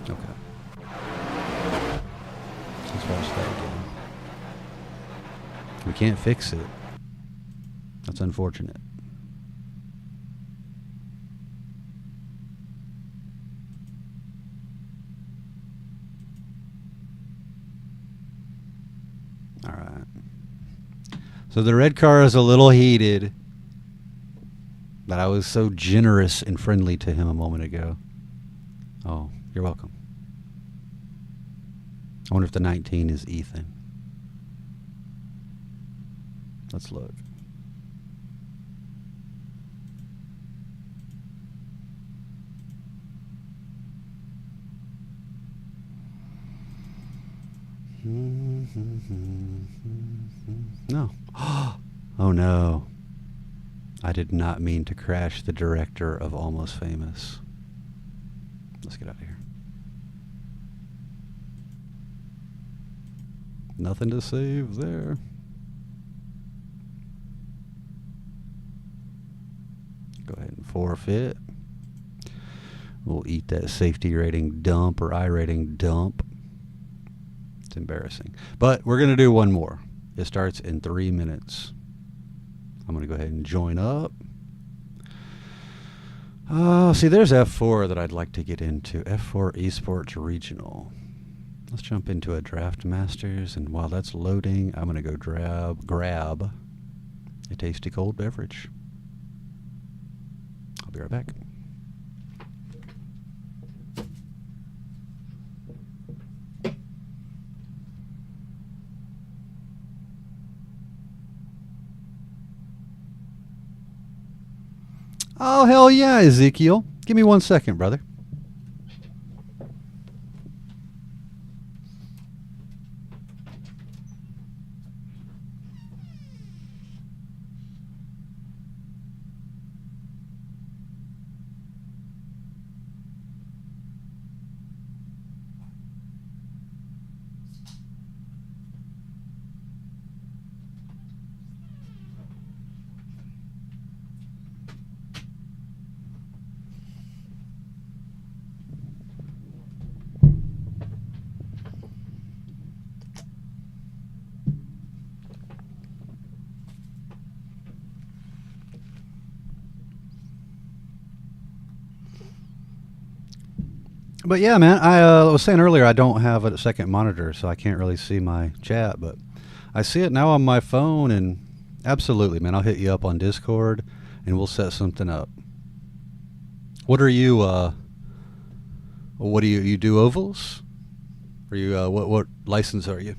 Okay. Let's watch that again. We can't fix it. That's unfortunate. All right. So the red car is a little heated, but I was so generous and friendly to him a moment ago. Oh, you're welcome. I wonder if the 19 is Ethan. Let's look. No. Oh no. I did not mean to crash the director of Almost Famous. Let's get out of here. Nothing to save there. Go ahead and forfeit. We'll eat that safety rating dump or I rating dump. It's embarrassing. But we're going to do one more. It starts in 3 minutes. I'm going to go ahead and join up. See, there's F4 that I'd like to get into. F4 Esports Regional. Let's jump into a Draft Masters, and while that's loading, I'm going to go grab a tasty cold beverage. I'll be right back. Oh, hell yeah, Ezekiel. Give me 1 second, brother. But yeah, man, I was saying earlier I don't have a second monitor, so I can't really see my chat, but I see it now on my phone, and absolutely, man, I'll hit you up on Discord, and we'll set something up. What are you, what do you do ovals? Are you, what license are you?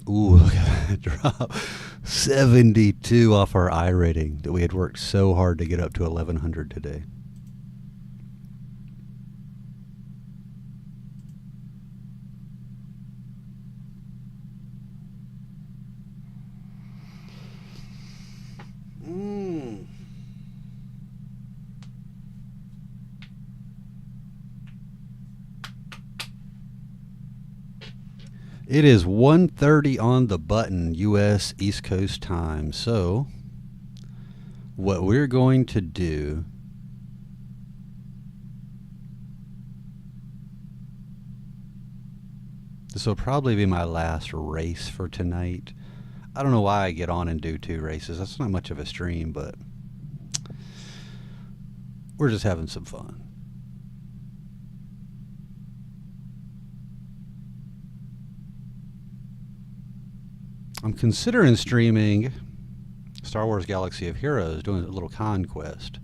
Ooh, look at that drop. 72 off our I rating that we had worked so hard to get up to 1100 today. It is 1:30 on the button, U.S. East Coast time. So, what we're going to do this will probably be my last race for tonight. I don't know why I get on and do 2 races. That's not much of a stream, but we're just having some fun. I'm considering streaming Star Wars Galaxy of Heroes, doing a little conquest.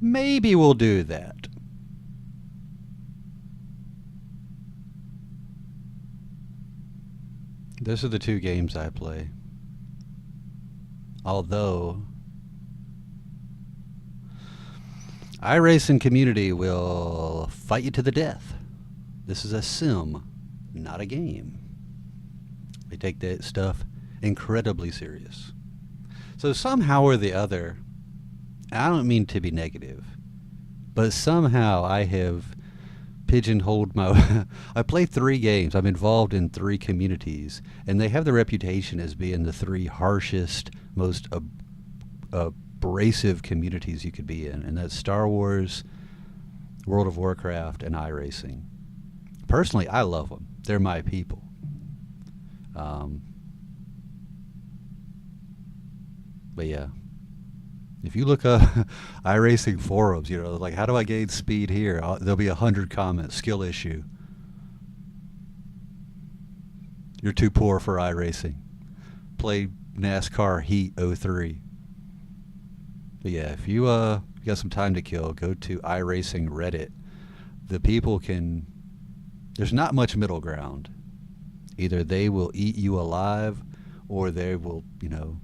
Maybe we'll do that. Those are the 2 games I play. Although Iracing community will fight you to the death. This is a sim, not a game. They take that stuff incredibly serious. So somehow or the other, I don't mean to be negative, but somehow I have pigeonholed my... I play 3 games. I'm involved in 3 communities, and they have the reputation as being the 3 harshest, most abrasive communities you could be in, and that's Star Wars, World of Warcraft, and Iracing. Personally, I love them. They're my people. But yeah, if you look up iRacing forums, you know, like, how do I gain speed here? There'll be 100 comments. Skill issue. You're too poor for iRacing. Play NASCAR Heat 03. But yeah, if you got some time to kill, go to iRacing Reddit. The people can... There's not much middle ground. Either they will eat you alive, or they will, you know,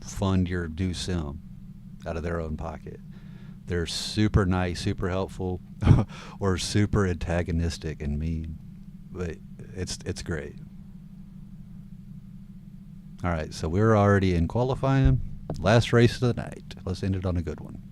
fund your new sim out of their own pocket. They're super nice, super helpful, or super antagonistic and mean. But it's great. All right, so we're already in qualifying. Last race of the night. Let's end it on a good one.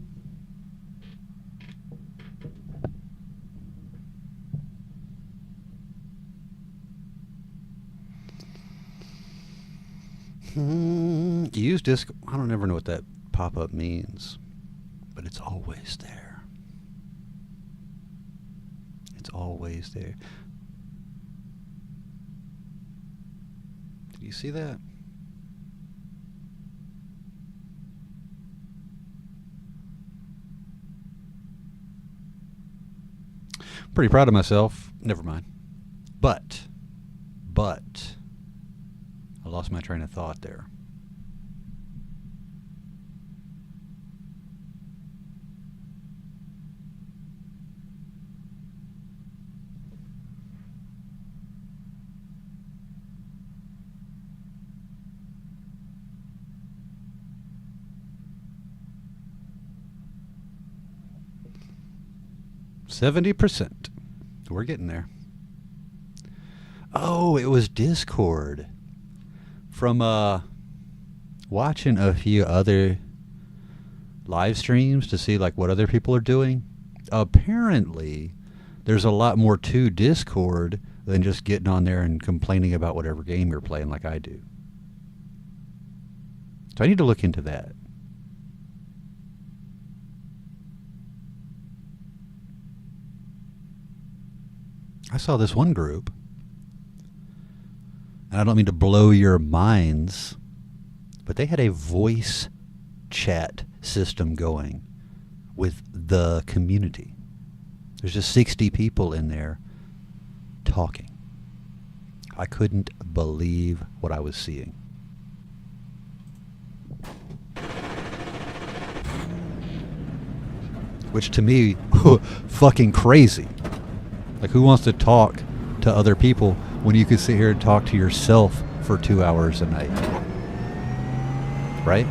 Use disc. I don't ever know what that pop-up means, but it's always there. It's always there. Did you see that? Pretty proud of myself. Never mind. But I lost my train of thought there. %. We're getting there. Oh, it was Discord. From watching a few other live streams to see like what other people are doing, apparently there's a lot more to Discord than just getting on there and complaining about whatever game you're playing like I do. So I need to look into that. I saw this one group, and I don't mean to blow your minds, but they had a voice chat system going with the community. There's just 60 people in there talking. I couldn't believe what I was seeing. Which to me, fucking crazy. Like, who wants to talk to other people when you could sit here and talk to yourself for 2 hours a night? Right?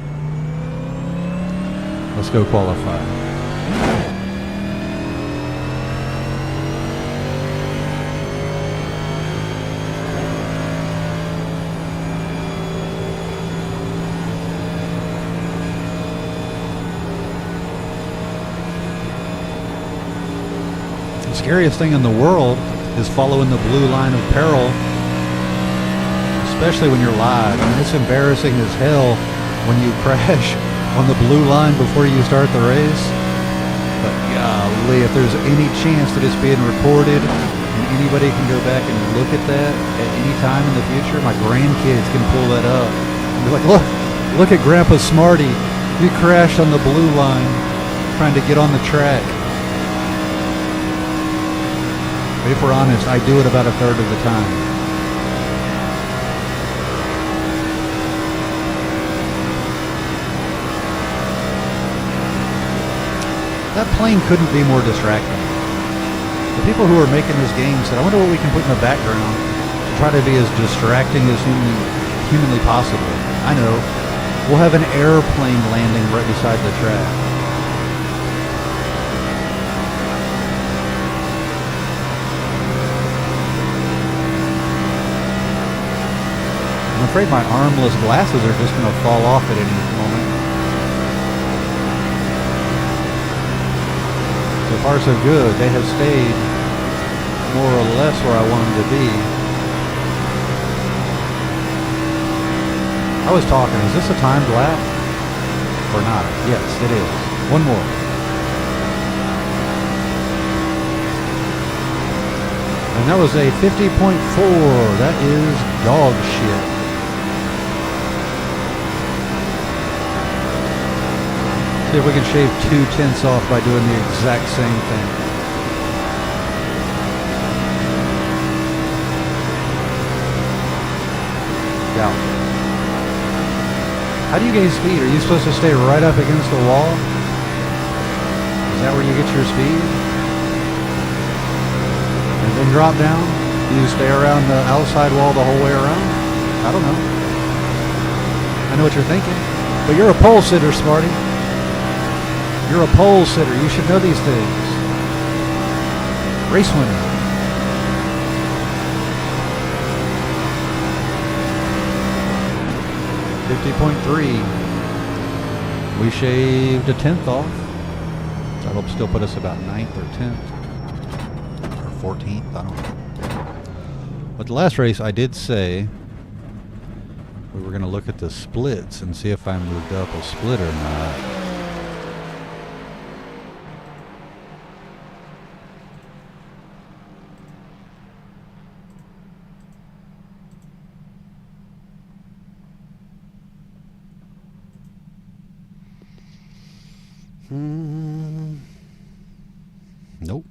Let's go qualify. The scariest thing in the world is following the blue line of peril, especially when you're live. I mean, it's embarrassing as hell when you crash on the blue line before you start the race. But golly, if there's any chance that it's being recorded and anybody can go back and look at that at any time in the future, my grandkids can pull that up and be like, look at Grandpa Smarty. He crashed on the blue line trying to get on the track. But if we're honest, I do it about a third of the time. That plane couldn't be more distracting. The people who are making this game said, I wonder what we can put in the background to try to be as distracting as humanly possible. I know. We'll have an airplane landing right beside the track. I'm afraid my armless glasses are just going to fall off at any moment. So so far so good. They have stayed more or less where I want them to be. I was talking, is this a timed lap or not? Yes, it is. One more. And that was a 50.4. That is dog shit. See if we can shave 2/10 off by doing the exact same thing. Yeah. How do you gain speed? Are you supposed to stay right up against the wall? Is that where you get your speed? And then drop down? Do you stay around the outside wall the whole way around? I don't know. I know what you're thinking. But you're a pole sitter, Smarty. You're a pole sitter. You should know these things. Race winner. .3. We shaved a 10th off. That'll still put us about 9th or 10th. Or 14th, I don't know. But the last race I did say we were going to look at the splits and see if I moved up a split or not. Nope.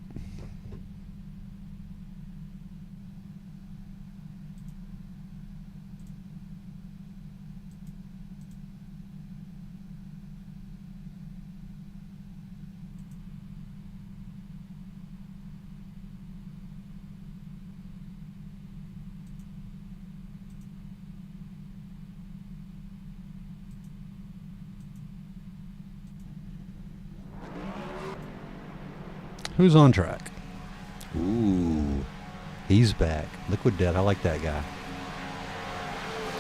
Who's on track? Ooh, he's back. Liquid Death. I like that guy.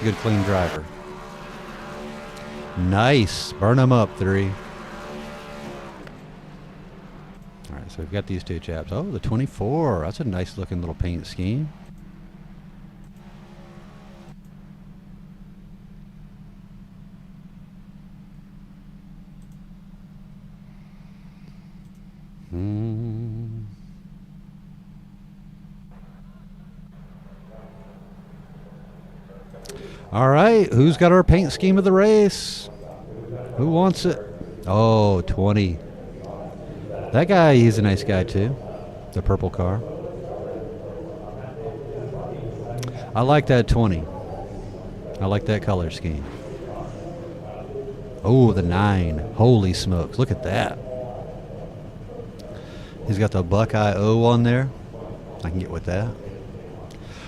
Good, clean driver. Nice. Burn him up, 3. All right, so we've got these two chaps. Oh, the 24. That's a nice looking little paint scheme. All right, who's got our paint scheme of the race? Who wants it? Oh, 20. That guy, he's a nice guy too. The purple car. I like that 20. I like that color scheme. Oh, the 9. Holy smokes, look at that. He's got the Buckeye O on there. I can get with that.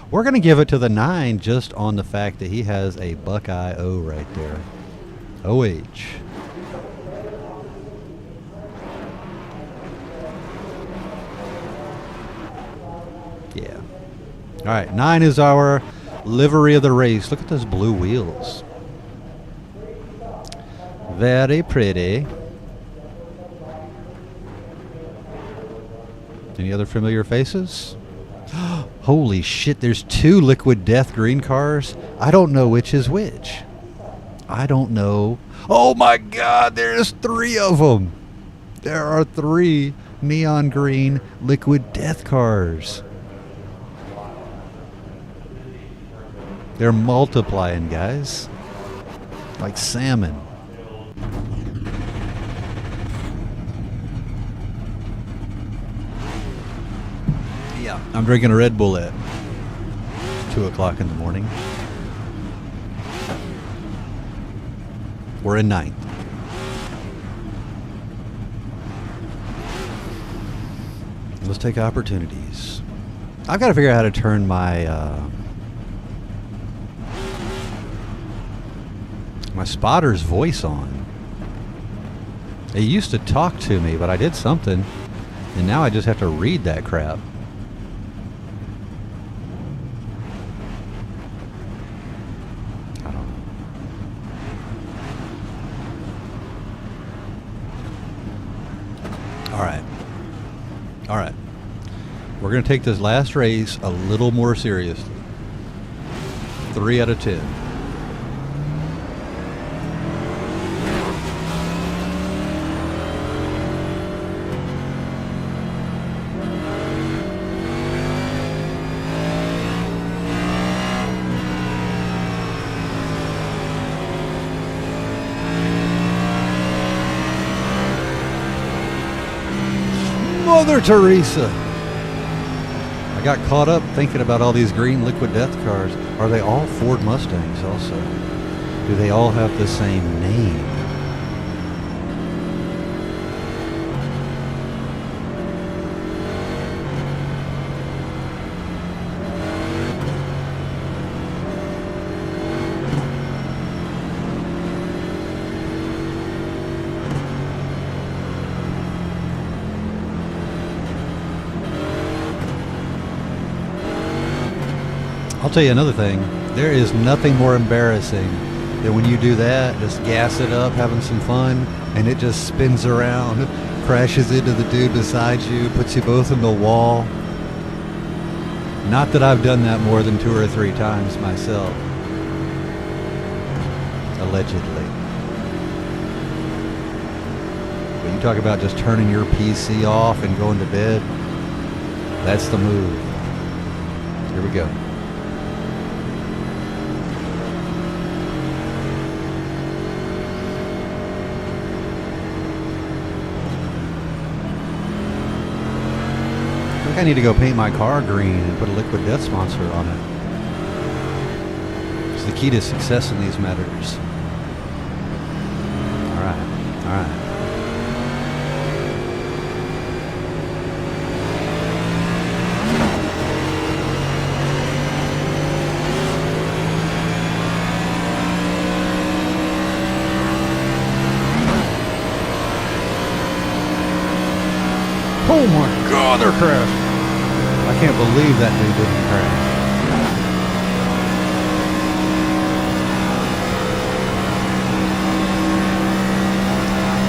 We're going to give it to the 9 just on the fact that he has a Buckeye O right there. OH. Yeah. All right, 9 is our livery of the race. Look at those blue wheels. Very pretty. Any other familiar faces? Holy shit, there's 2 Liquid Death green cars. I don't know which is which. I don't know. Oh my God, there's 3 of them. There are 3 neon green Liquid Death cars. They're multiplying, guys. Like salmon. Yeah, I'm drinking a Red Bull at 2 o'clock in the morning. We're in 9th. Let's take opportunities. I've got to figure out how to turn my my spotter's voice on. It used to talk to me, but I did something, and now I just have to read that crap. I don't know. All right. All right. We're going to take this last race a little more seriously. 3 out of 10. Mother Teresa! I got caught up thinking about all these green Liquid Death cars. Are they all Ford Mustangs also? Do they all have the same name? I'll tell you another thing. There is nothing more embarrassing than when you do that, just gas it up, having some fun, and it just spins around, crashes into the dude beside you, puts you both in the wall. Not that I've done that more than 2 or 3 times myself. Allegedly. But you talk about just turning your PC off and going to bed. That's the move. Here we go. I need to go paint my car green and put a Liquid Death sponsor on it. It's the key to success in these matters. Alright, alright. Oh my God, they're crashing. I can't believe that dude didn't crash.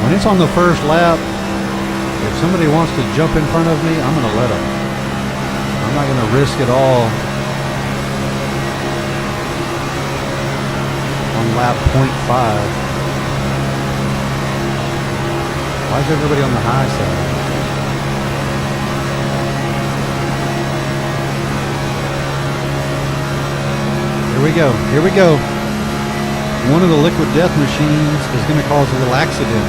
When it's on the first lap, if somebody wants to jump in front of me, I'm going to let them. I'm not going to risk it all on lap 0.5. Why is everybody on the high side? Here we go. Here we go. One of the Liquid Death machines is going to cause a little accident.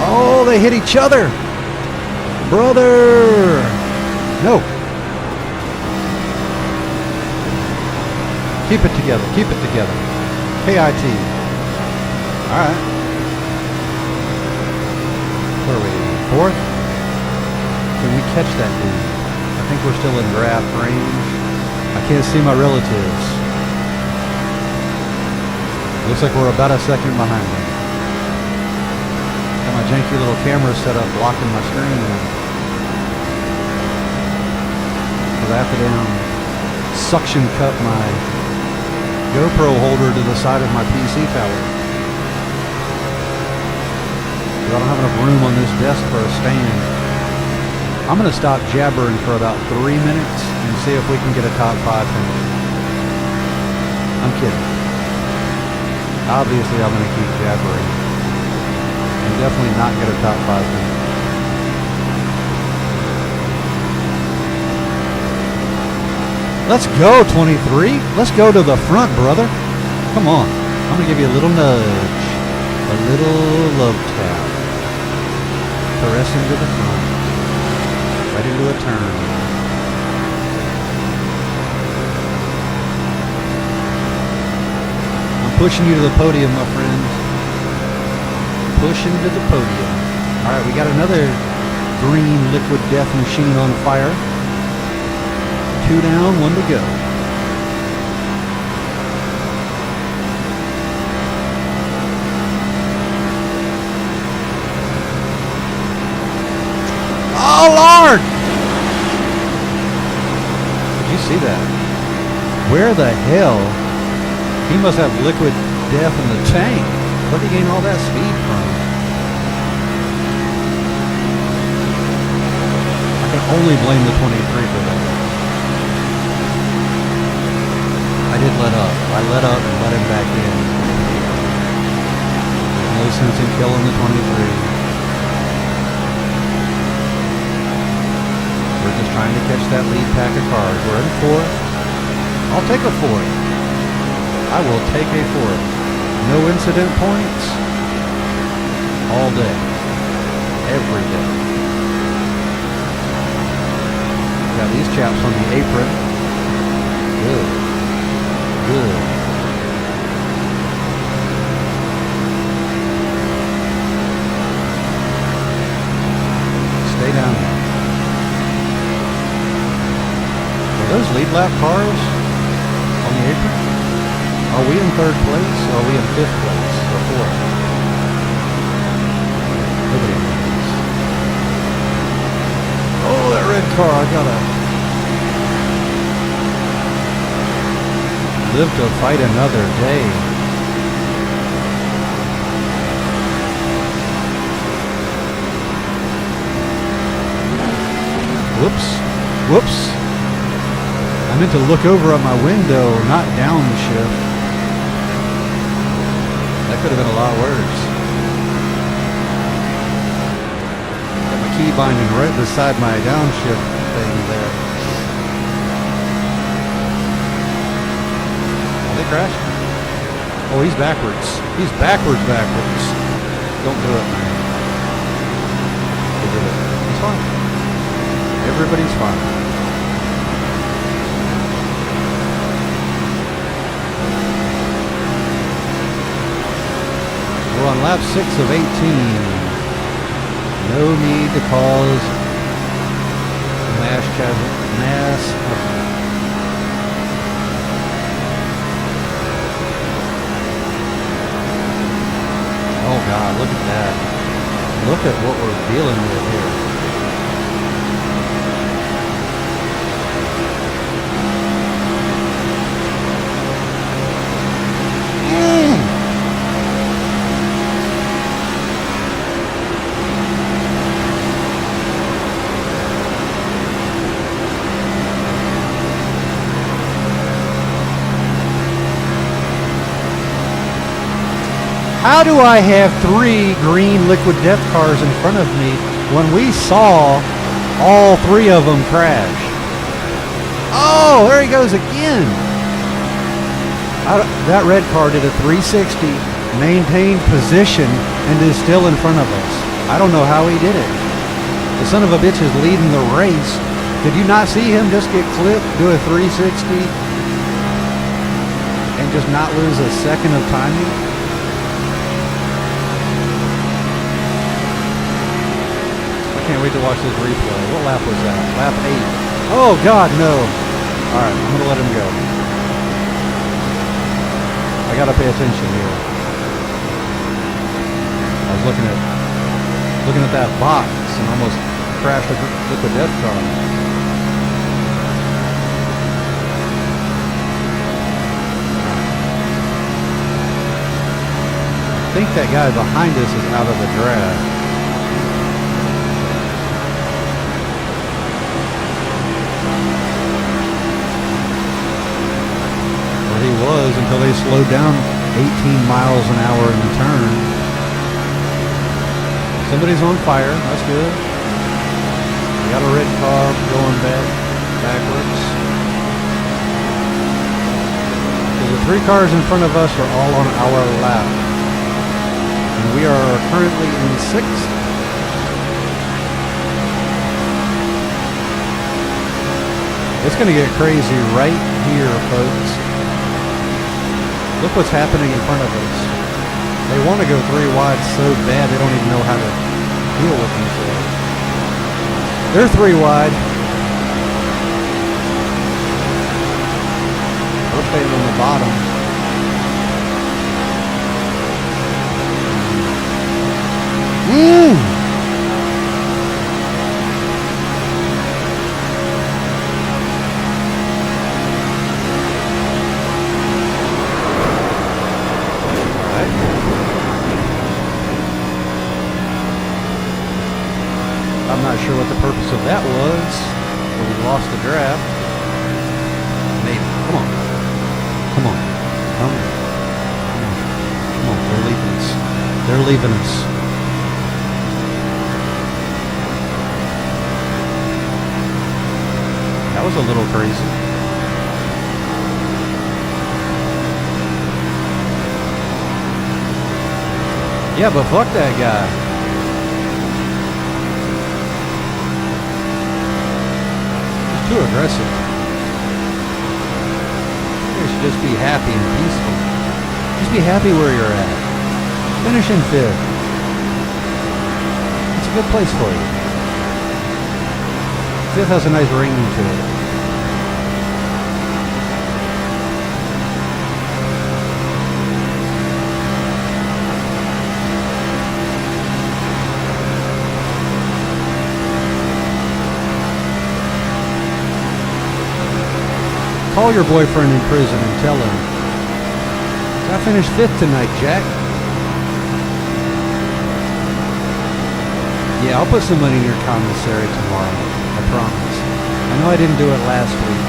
Oh, they hit each other. Brother. No. Keep it together. Keep it together. KIT. All right. Where are we? 4th? Can we catch that dude? I think we're still in draft range. I can't see my relatives. Looks like we're about a second behind them. Got my janky little camera set up blocking my screen. Because I have to suction cup my GoPro holder to the side of my PC tower. Because I don't have enough room on this desk for a stand. I'm going to stop jabbering for about 3 minutes and see if we can get a top 5 finish. I'm kidding. Obviously, I'm going to keep jabbering and definitely not get a top 5 finish. Let's go, 23. Let's go to the front, brother. Come on. I'm going to give you a little nudge. A little love tap. Caress him to the front. Right into a turn. Pushing you to the podium, my friends. Pushing to the podium. All right, we got another green Liquid Death machine on fire. 2 down, 1 to go. Oh, Lord! Did you see that? Where the hell? He must have Liquid Death in the tank. Where did he gain all that speed from? I only blame the 23 for that. I did let up. I let up and let him back in. No sense in killing the 23. We're just trying to catch that lead pack of cars. We're in fourth. I'll take a fourth. I will take a fourth. No incident points. All day. Every day. Got these chaps on the apron. Good. Good. Stay down there. Are those lead lap cars on the apron? Are we in third place or are we in fifth place or fourth? Nobody knows. Oh, that red car, I gotta live to fight another day. Whoops. Whoops. I meant to look over at my window, not downshift. That could have been a lot worse. Got my key binding right beside my downshift thing there. Are they crashing? Oh, he's backwards. He's backwards. Don't do it, man. Don't do it. He's fine. Everybody's fine. We're on lap 6 of 18. No need to cause mass. Oh God, look at that. Look at what we're dealing with here. How do I have 3 green liquid death cars in front of me when we saw all 3 of them crash? Oh, there he goes again. That red car did a 360, maintained position, and is still in front of us. I don't know how he did it. The son of a bitch is leading the race. Did you not see him just get clipped, do a 360, and just not lose a second of timing? I can't wait to watch this replay. What lap was that? Lap 8. Oh God, no. Alright, I'm gonna let him go. I gotta pay attention here. I was looking at that box and almost crashed a liquid death car. I think that guy behind us is out of the draft. He was until they slowed down 18 miles an hour in the turn. Somebody's on fire. That's good. We got a red car going backwards. So the 3 cars in front of us are all on our lap. And we are currently in 6th. It's going to get crazy right here, folks. Look what's happening in front of us. They want to go 3 wide so bad they don't even know how to deal with themselves. They're 3 wide. We're staying on the bottom. not sure what the purpose of that was, but we lost the draft. Maybe. Come on. Come on. Come on. Come on. Come on. They're leaving us. They're leaving us. That was a little crazy. Yeah, but fuck that guy. He's too aggressive. You should just be happy and peaceful. Just be happy where you're at. Finish in 5th. It's a good place for you. 5th has a nice ring to it. Call your boyfriend in prison and tell him, I finished 5th tonight, Jack. Yeah, I'll put some money in your commissary tomorrow. I promise. I know I didn't do it last week.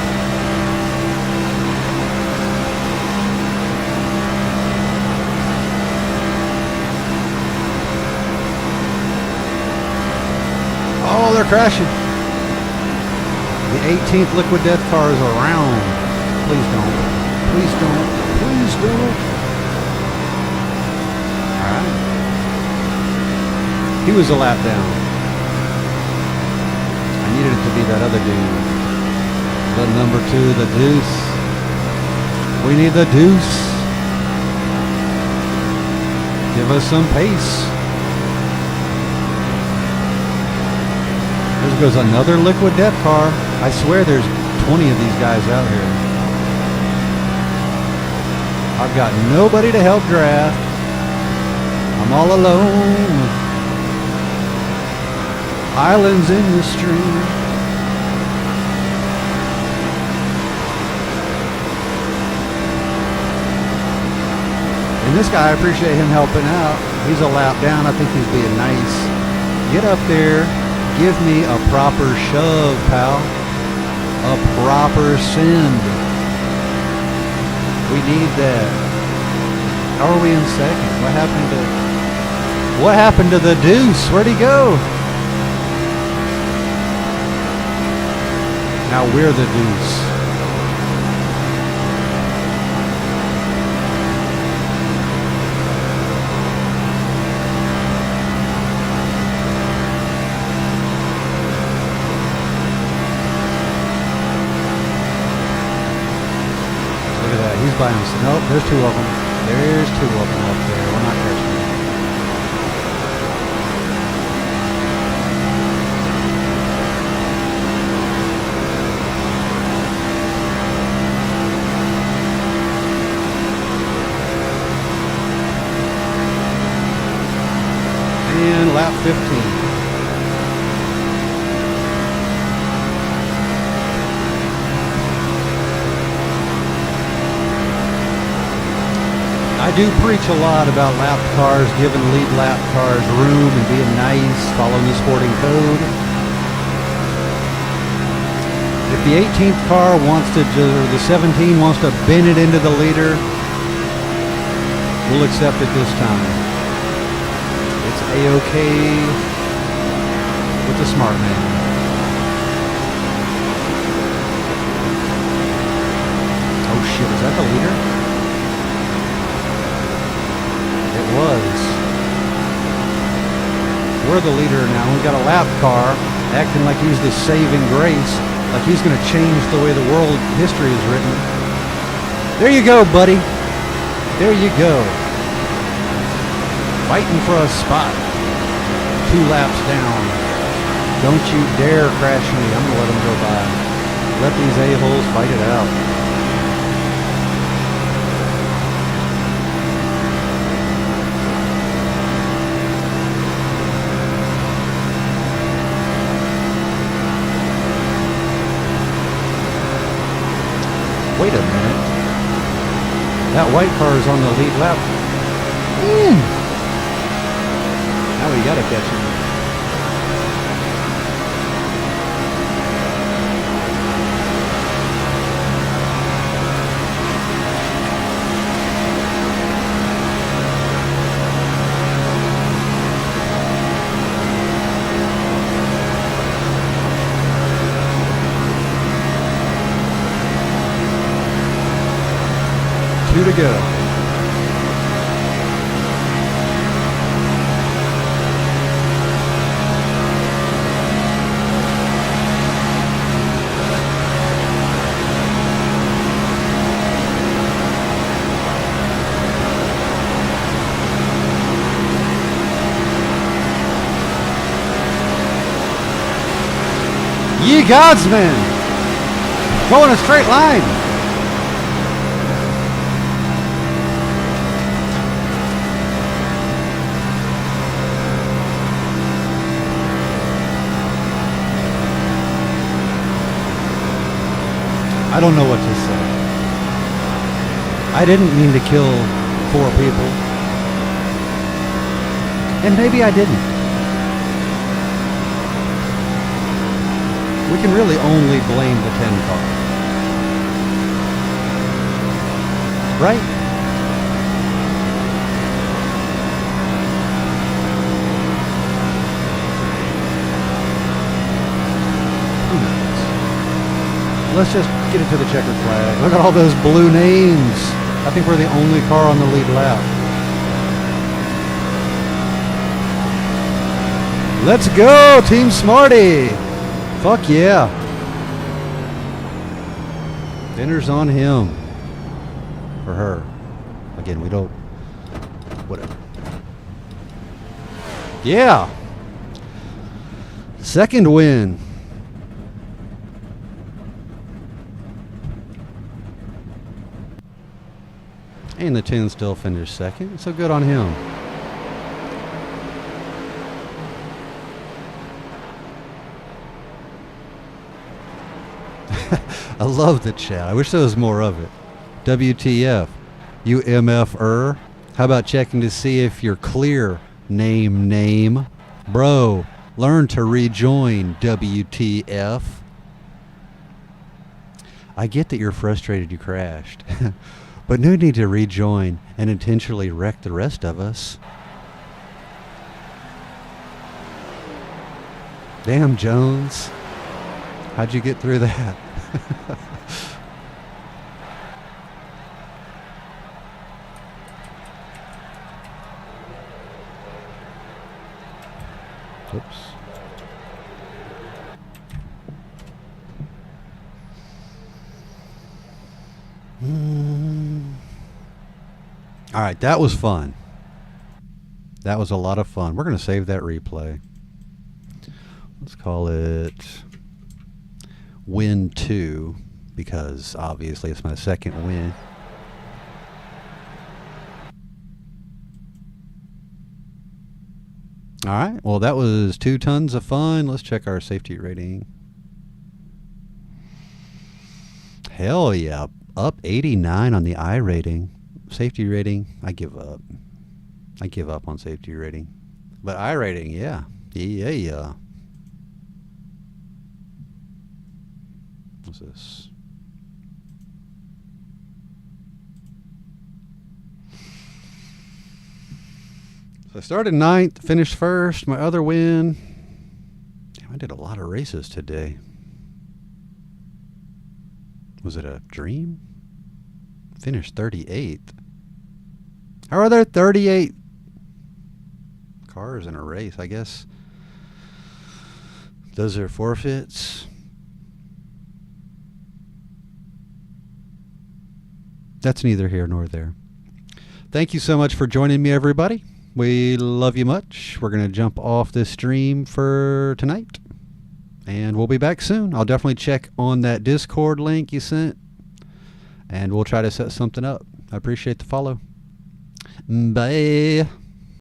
Oh, they're crashing. The 18th liquid death car is around. Please don't. Please don't. Please don't. Alright. He was a lap down. I needed it to be that other dude. The number 2, the deuce. We need the deuce. Give us some pace. There goes another liquid death car. I swear there's 20 of these guys out here. I've got nobody to help draft. I'm all alone. Islands in the stream. And this guy, I appreciate him helping out. He's a lap down. I think he's being nice. Get up there. Give me a proper shove, pal. A proper send. We need that. How are we in 2nd? What happened to the deuce? Where'd he go? Now we're the deuce. He's by himself. Nope, there's 2 of them. There's 2 of them up there. We're not catching them. And lap 15. I do preach a lot about lap cars, giving lead lap cars room and being nice, following the sporting code. If the 18th car wants to, or the 17 wants to bend it into the leader, we'll accept it this time. It's A-OK with the smart man. Oh shit, is that the leader? Was. We're the leader now. We've got a lap car acting like he's the saving grace, like he's going to change the way the world history is written. There you go, buddy. There you go. Fighting for a spot. 2 laps down. Don't you dare crash me. I'm going to let him go by. Let these a-holes fight it out. Wait a minute. That white car is on the lead lap. Now we gotta catch him. 2 to go. Ye gods, man! Go in a straight line! I don't know what to say. I didn't mean to kill 4 people. And maybe I didn't. We can really only blame the 10 car. Right? Who knows? Let's just get it to the checkered flag. Look at all those blue names. I think we're the only car on the lead lap. Let's go, Team Smarty! Fuck yeah. Dinner's on him. Or her. Again, we don't... Whatever. Yeah. Second win. And the 10 still finished second, so good on him. I love the chat. I wish there was more of it. WTF. You MF-er. How about checking to see if you're clear? Name. Bro, learn to rejoin. WTF. I get that you're frustrated you crashed. But no need to rejoin and intentionally wreck the rest of us. Damn, Jones. How'd you get through that? Oops. All right, that was fun. That was a lot of fun. We're going to save that replay. Let's call it win 2, because obviously it's my second win. All right, well, that was 2 tons of fun. Let's check our safety rating. Hell yeah, up 89 on the I rating. Safety rating, I give up. I give up on safety rating. But I rating, yeah. Yeah. What's this? So I started 9th, finished 1st. My other win. Damn, I did a lot of races today. Was it a dream? Finished 38th. How are there 38 cars in a race? I guess those are forfeits. That's neither here nor there. Thank you so much for joining me, everybody. We love you much. We're going to jump off this stream for tonight, and we'll be back soon. I'll definitely check on that Discord link you sent, and we'll try to set something up. I appreciate the follow. Bye.